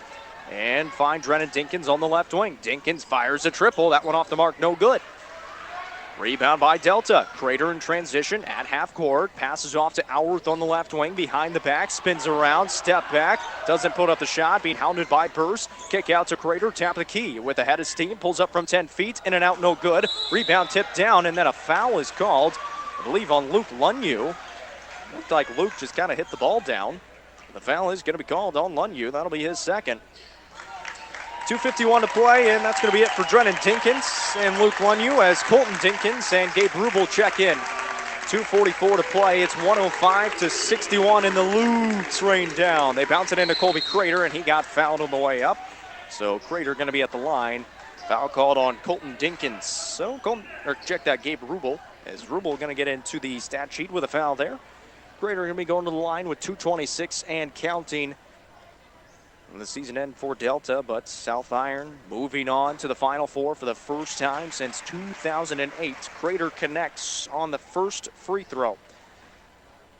and find Drennan Dinkins on the left wing. Dinkins fires a triple. That one off the mark, no good. Rebound by Delta. Crater in transition at half court. Passes off to Alworth on the left wing. Behind the back. Spins around. Step back. Doesn't put up the shot. Being hounded by Burst. Kick out to Crater. Tap the key with a head of steam. Pulls up from 10 feet. In and out, no good. Rebound tipped down. And then a foul is called, I believe, on Luke Lunyu. Looked like Luke just kind of hit the ball down. The foul is going to be called on Lunyu. That'll be his second. 2:51 to play, and that's going to be it for Drennan Dinkins and Luke Lunyu as Colton Dinkins and Gabe Rubel check in. 2:44 to play. It's 105-61, and the Lutes rain down. They bounce it into Colby Crater, and he got fouled on the way up. So Crater going to be at the line. Foul called on Colton Dinkins. So check that Gabe Rubel, as Rubel going to get into the stat sheet with a foul there. Crater going to be going to the line with 2:26 and counting. The season end for Delta, but South Iron moving on to the Final Four for the first time since 2008. Crater connects on the first free throw.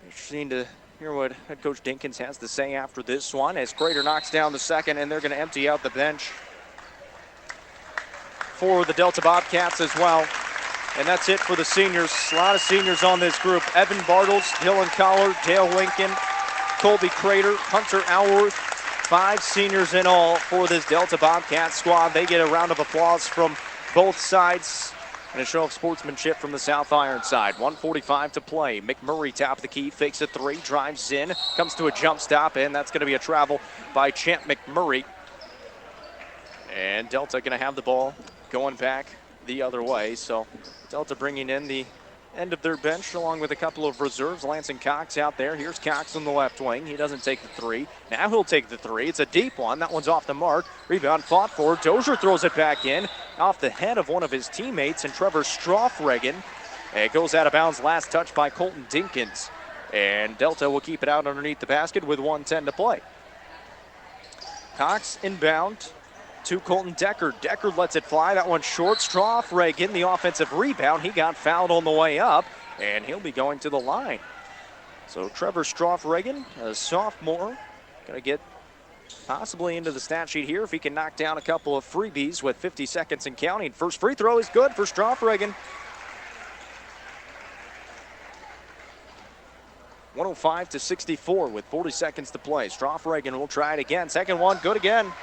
Interesting to hear what head coach Dinkins has to say after this one as Crater knocks down the second, and they're going to empty out the bench for the Delta Bobcats as well. And that's it for the seniors. A lot of seniors on this group. Evan Bartles, Dylan Collar, Dale Lincoln, Colby Crater, Hunter Alworth. 5 seniors in all for this Delta Bobcat squad. They get a round of applause from both sides and a show of sportsmanship from the South Iron side. 1:45 to play. McMurray top of the key, fakes a 3, drives in, comes to a jump stop, and that's going to be a travel by Champ McMurray. And Delta going to have the ball going back the other way. So Delta bringing in the end of their bench along with a couple of reserves. Lansing Cox out there. Here's Cox on the left wing. He doesn't take the 3. Now he'll take the 3. It's a deep one. That one's off the mark. Rebound fought for. Dozier throws it back in off the head of one of his teammates, and Trevor Stroffregen. It goes out of bounds. Last touch by Colton Dinkins. And Delta will keep it out underneath the basket with 1:10 to play. Cox inbound to Colton Decker. Decker lets it fly. That one's short. Stroffregen, the offensive rebound. He got fouled on the way up, and he'll be going to the line. So Trevor Stroffregen, a sophomore, going to get possibly into the stat sheet here if he can knock down a couple of freebies with 50 seconds and counting. First free throw is good for Stroffregen. 105-64 with 40 seconds to play. Stroffregen will try it again. Second one, good again.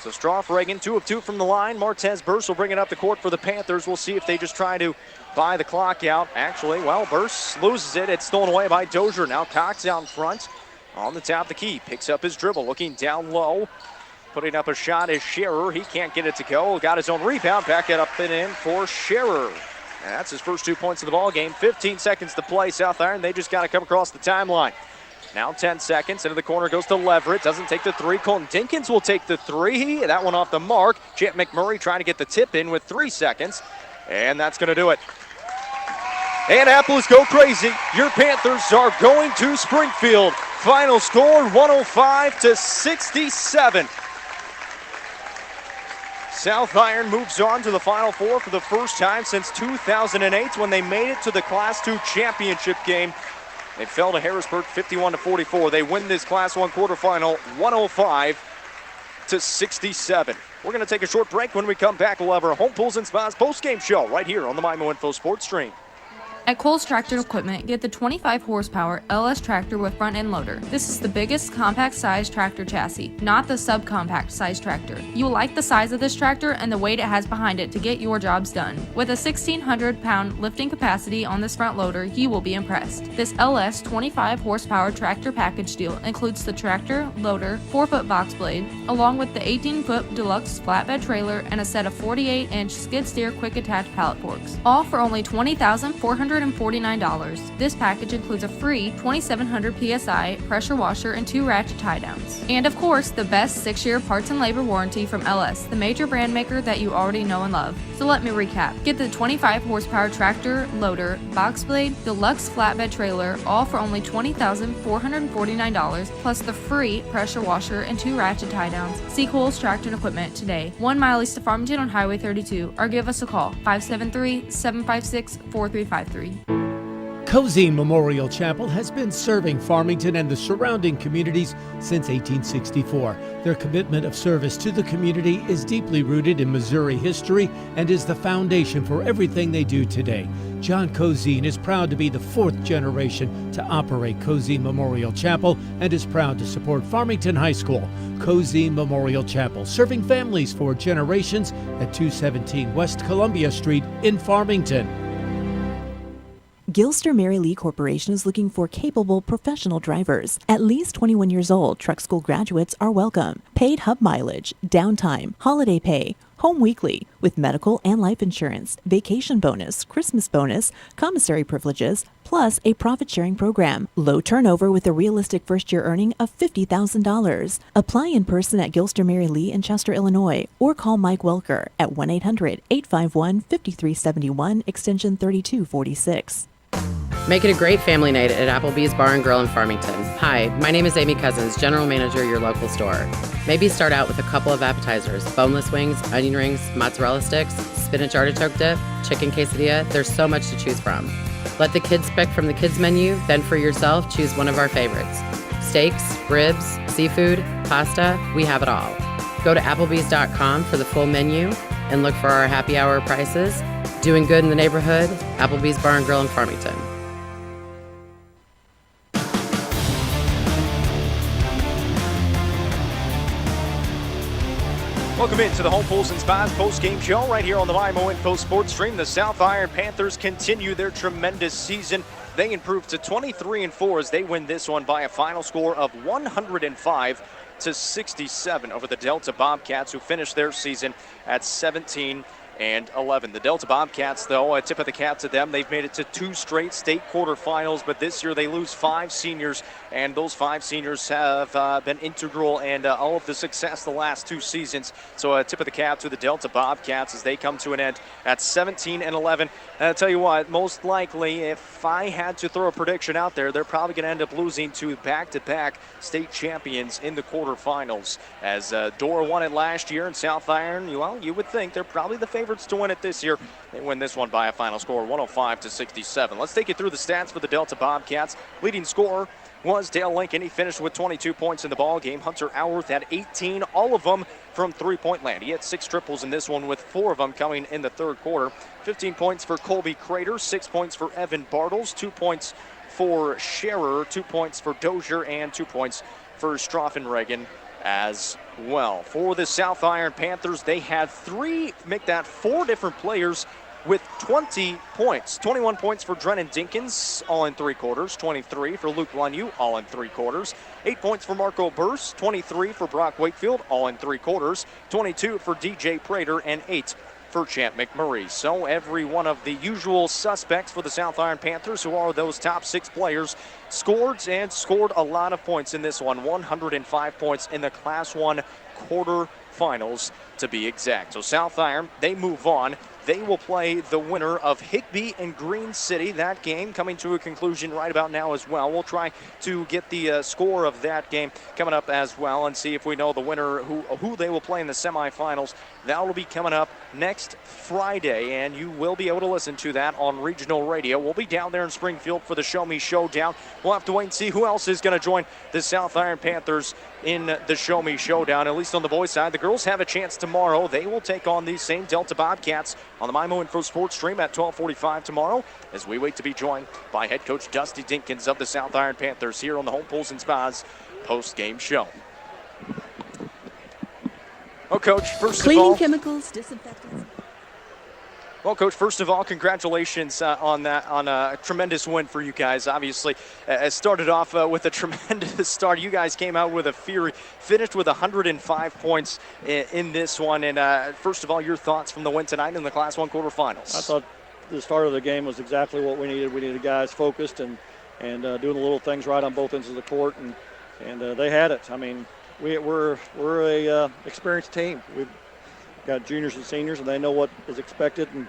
So Stroffregen, 2 of 2 from the line. Martez Burse will bring it up the court for the Panthers. We'll see if they just try to buy the clock out. Actually, well, Burse loses it. It's stolen away by Dozier. Now Cox out in front on the top of the key. Picks up his dribble, looking down low. Putting up a shot is Scherer. He can't get it to go. Got his own rebound. Back it up and in for Scherer. And that's his first 2 points of the ball game. 15 seconds to play. South Iron, they just got to come across the timeline. Now 10 seconds, into the corner goes to Leverett, doesn't take the 3. Colton Dinkins will take the 3. That one off the mark. Champ McMurray trying to get the tip in with 3 seconds, and that's going to do it. Annapolis, go crazy. Your Panthers are going to Springfield. Final score 105-67. South Iron moves on to the Final Four for the first time since 2008 when they made it to the Class 2 championship game. They fell to Harrisburg 51-44. They win this Class 1 quarterfinal 105-67. We're going to take a short break. When we come back, we'll have our Home Pools and Spas postgame show right here on the MIMO Info Sports Stream. At Kohl's Tractor Equipment, get the 25 horsepower LS tractor with front end loader. This is the biggest compact size tractor chassis, not the subcompact size tractor. You will like the size of this tractor and the weight it has behind it to get your jobs done. With a 1,600 pound lifting capacity on this front loader, you will be impressed. This LS 25 horsepower tractor package deal includes the tractor, loader, 4-foot box blade, along with the 18-foot deluxe flatbed trailer and a set of 48-inch skid steer quick attach pallet forks, all for only $20,449. This package includes a free 2,700 PSI pressure washer and 2 ratchet tie downs. And of course, the best 6-year parts and labor warranty from LS, the major brand maker that you already know and love. So let me recap. Get the 25 horsepower tractor, loader, box blade, deluxe flatbed trailer, all for only $20,449, plus the free pressure washer and 2 ratchet tie downs. See Kohl's Tractor and Equipment today, 1 mile east of Farmington on Highway 32, or give us a call, 573-756-4353. Cozy Memorial Chapel has been serving Farmington and the surrounding communities since 1864. Their commitment of service to the community is deeply rooted in Missouri history and is the foundation for everything they do today. John Cozine is proud to be the 4th generation to operate Cozine Memorial Chapel and is proud to support Farmington High School. Cozine Memorial Chapel, serving families for generations at 217 West Columbia Street in Farmington. Gilster Mary Lee Corporation is looking for capable professional drivers. At least 21 years old, truck school graduates are welcome. Paid hub mileage, downtime, holiday pay, home weekly, with medical and life insurance, vacation bonus, Christmas bonus, commissary privileges, plus a profit-sharing program. Low turnover with a realistic first-year earning of $50,000. Apply in person at Gilster Mary Lee in Chester, Illinois, or call Mike Welker at 1-800-851-5371, extension 3246. Make it a great family night at Applebee's Bar and Grill in Farmington. Hi, my name is Amy Cousins, General Manager of your local store. Maybe start out with a couple of appetizers, boneless wings, onion rings, mozzarella sticks, spinach artichoke dip, chicken quesadilla. There's so much to choose from. Let the kids pick from the kids menu, then for yourself, choose one of our favorites. Steaks, ribs, seafood, pasta, we have it all. Go to Applebee's.com for the full menu and look for our happy hour prices. Doing good in the neighborhood, Applebee's Bar and Grill in Farmington. Welcome into the Home Pools and Spas post-game show right here on the IMO Info Sports Stream. The South Iron Panthers continue their tremendous season. They improve to 23-4 as they win this one by a final score of 105-67 over the Delta Bobcats, who finished their season at 17-11. The Delta Bobcats, though, a tip of the cap to them. They've made it to 2 straight state quarterfinals, but this year they lose 5 seniors, and those 5 seniors have been integral in all of the success the last 2 seasons. So a tip of the cap to the Delta Bobcats as they come to an end at 17-11. And I'll tell you what, most likely, if I had to throw a prediction out there, they're probably going to end up losing to back-to-back state champions in the quarterfinals. As Dora won it last year, and South Iron, well, you would think they're probably the favorites to win it this year. They win this one by a final score 105-67. Let's take you through the stats for the Delta Bobcats. Leading scorer was Dale Lincoln. He finished with 22 points in the ball game. Hunter Alworth had 18, all of them from three-point land. He had 6 triples in this one, with 4 of them coming in the third quarter. 15 points for Colby Crater, 6 points for Evan Bartles, 2 points for Scherer, 2 points for Dozier, and 2 points for Straffenregen as well. For the South Iron Panthers, they had 4 different players with 20 points. 21 points for Drennan Dinkins, all in 3 quarters. 23 for Luke Lunyu, all in 3 quarters. 8 points for Marco Burse. 23 for Brock Wakefield, all in 3 quarters. 22 for DJ Prater, and 8 for Champ McMurray. So every one of the usual suspects for the South Iron Panthers, who are those top 6 players, scored a lot of points in this one. 105 points in the Class 1 quarterfinals, to be exact. So South Iron, they move on. They will play the winner of Higbee and Green City. That game coming to a conclusion right about now as well. We'll try to get the score of that game coming up as well, and see if we know the winner, who they will play in the semifinals. That will be coming up next Friday, and you will be able to listen to that on regional radio. We'll be down there in Springfield for the Show Me Showdown. We'll have to wait and see who else is going to join the South Iron Panthers in the Show Me Showdown, at least on the boys' side. The girls have a chance tomorrow. They will take on these same Delta Bobcats on the MyMo Info Sports Stream at 12:45 tomorrow, as we wait to be joined by head coach Dusty Dinkins of the South Iron Panthers here on the Home Pools and Spas post-game show. Well, Coach, first Cleaning of all, chemicals, disinfectants. Well, Coach, first of all, congratulations on a tremendous win for you guys. Obviously, it started off with a tremendous start. You guys came out with a fury, finished with 105 points in this one. And first of all, your thoughts from the win tonight in the Class 1 quarterfinals. I thought the start of the game was exactly what we needed. We needed guys focused and doing the little things right on both ends of the court, and they had it. I mean, we're a experienced team. We've got juniors and seniors, and they know what is expected, and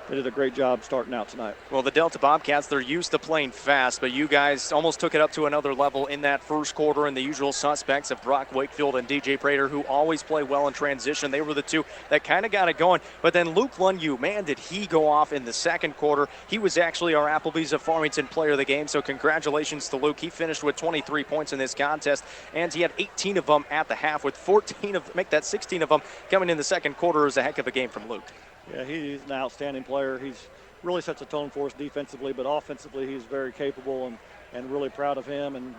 they did a great job starting out tonight. Well, the Delta Bobcats, they're used to playing fast, but you guys almost took it up to another level in that first quarter, and the usual suspects of Brock Wakefield and DJ Prater, who always play well in transition. They were the 2 that kind of got it going. But then Luke Lunyu, man, did he go off in the second quarter. He was actually our Applebee's of Farmington player of the game, so congratulations to Luke. He finished with 23 points in this contest, and he had 18 of them at the half, with 16 of them coming in the second quarter. Is a heck of a game from Luke. Yeah, he's an outstanding player. He's really sets a tone for us defensively, but offensively he's very capable, and really proud of him. And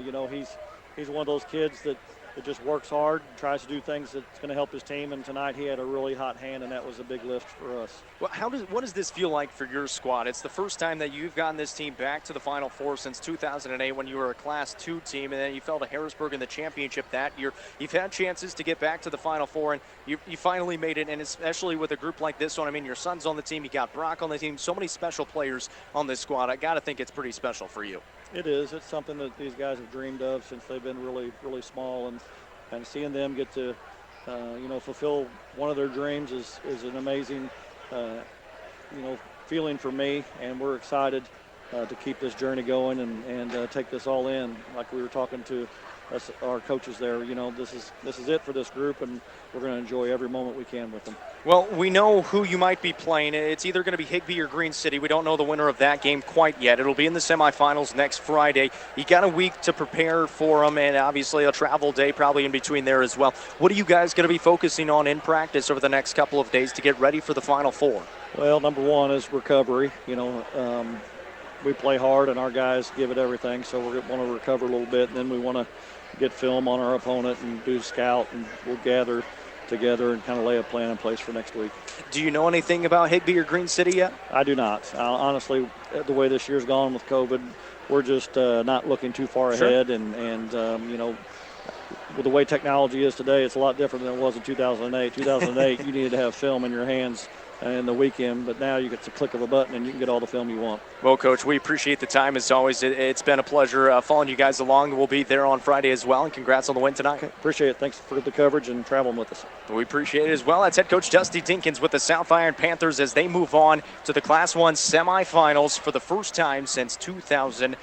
you know, he's one of those kids that just works hard, tries to do things that's going to help his team. And tonight he had a really hot hand, and that was a big lift for us. Well, what does this feel like for your squad? It's the first time that you've gotten this team back to the Final Four since 2008, when you were a Class 2 team, and then you fell to Harrisburg in the championship that year. You've had chances to get back to the Final Four, and you finally made it, and especially with a group like this one. I mean, your son's on the team, you got Brock on the team, so many special players on this squad. I got to think it's pretty special for you. It is. It's something that these guys have dreamed of since they've been really, really small, and seeing them get to, fulfill one of their dreams is an amazing, feeling for me. And we're excited to keep this journey going and take this all in. Like we were talking to our coaches there, this is it for this group, and we're going to enjoy every moment we can with them. Well, we know who you might be playing. It's either going to be Higbee or Green City. We don't know the winner of that game quite yet. It'll be in the semifinals next Friday. You got a week to prepare for them, and obviously a travel day probably in between there as well. What are you guys going to be focusing on in practice over the next couple of days to get ready for the Final Four? Well, number one is recovery. You know, we play hard and our guys give it everything, so we want to recover a little bit, and then we want to get film on our opponent and do scout, and we'll gather together and kind of lay a plan in place for next week. Do you know anything about Higbee or Green City yet? I do not. Honestly, the way this year's gone with COVID, we're just not looking too far ahead, and you know, with the way technology is today, it's a lot different than it was in 2008. 2008, you needed to have film in your hands in the weekend, but now you get the click of a button and you can get all the film you want. Well, Coach, we appreciate the time as always. It's been a pleasure following you guys along. We'll be there on Friday as well, and congrats on the win tonight. Okay, appreciate it. Thanks for the coverage and traveling with us. We appreciate it as well. That's head coach Dusty Dinkins with the South Iron Panthers as they move on to the Class 1 semifinals for the first time since 2008.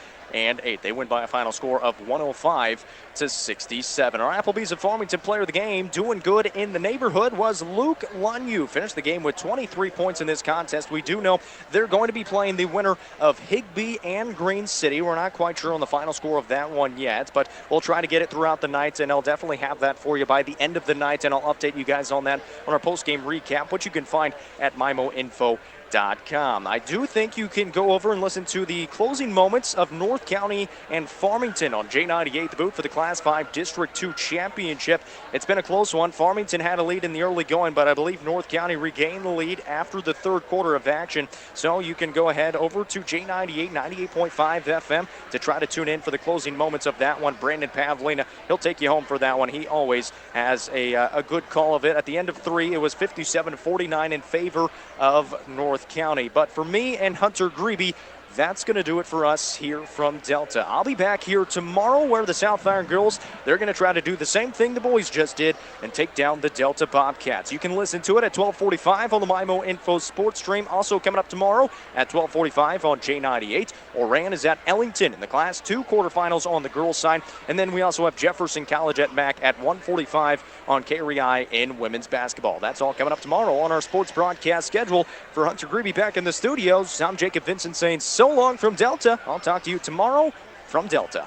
They win by a final score of 105-67. Our Applebee's of Farmington player of the game, doing good in the neighborhood, was Luke Lunyu. Finished the game with 23 points in this contest. We do know they're going to be playing the winner of Higbee and Green City. We're not quite sure on the final score of that one yet, but we'll try to get it throughout the night, and I'll definitely have that for you by the end of the night, and I'll update you guys on that on our post-game recap, which you can find at MIMOinfo.com. I do think you can go over and listen to the closing moments of North County and Farmington on J98, the boot for the Class 5 District 2 Championship. It's been a close one. Farmington had a lead in the early going, but I believe North County regained the lead after the third quarter of action. So you can go ahead over to J98, 98.5 FM to try to tune in for the closing moments of that one. Brandon Pavlina, he'll take you home for that one. He always has a good call of it. At the end of 3, it was 57-49 in favor of North County. But for me and Hunter Grebe, that's going to do it for us here from Delta. I'll be back here tomorrow where the South Iron girls, they're going to try to do the same thing the boys just did and take down the Delta Bobcats. You can listen to it at 12:45 on the MIMO Info Sports Stream. Also coming up tomorrow at 12:45 on J98. Oran is at Ellington in the Class 2 quarterfinals on the girls' side. And then we also have Jefferson College at Mac at 1:45 on KREI in women's basketball. That's all coming up tomorrow on our sports broadcast schedule. For Hunter Grebe back in the studios, I'm Jacob Vincent saying so long from Delta. I'll talk to you tomorrow from Delta.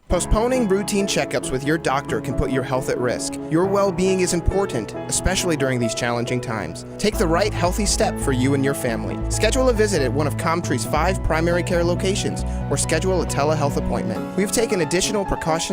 Postponing routine checkups with your doctor can put your health at risk. Your well-being is important, especially during these challenging times. Take the right healthy step for you and your family. Schedule a visit at one of Comtree's 5 primary care locations or schedule a telehealth appointment. We've taken additional precautions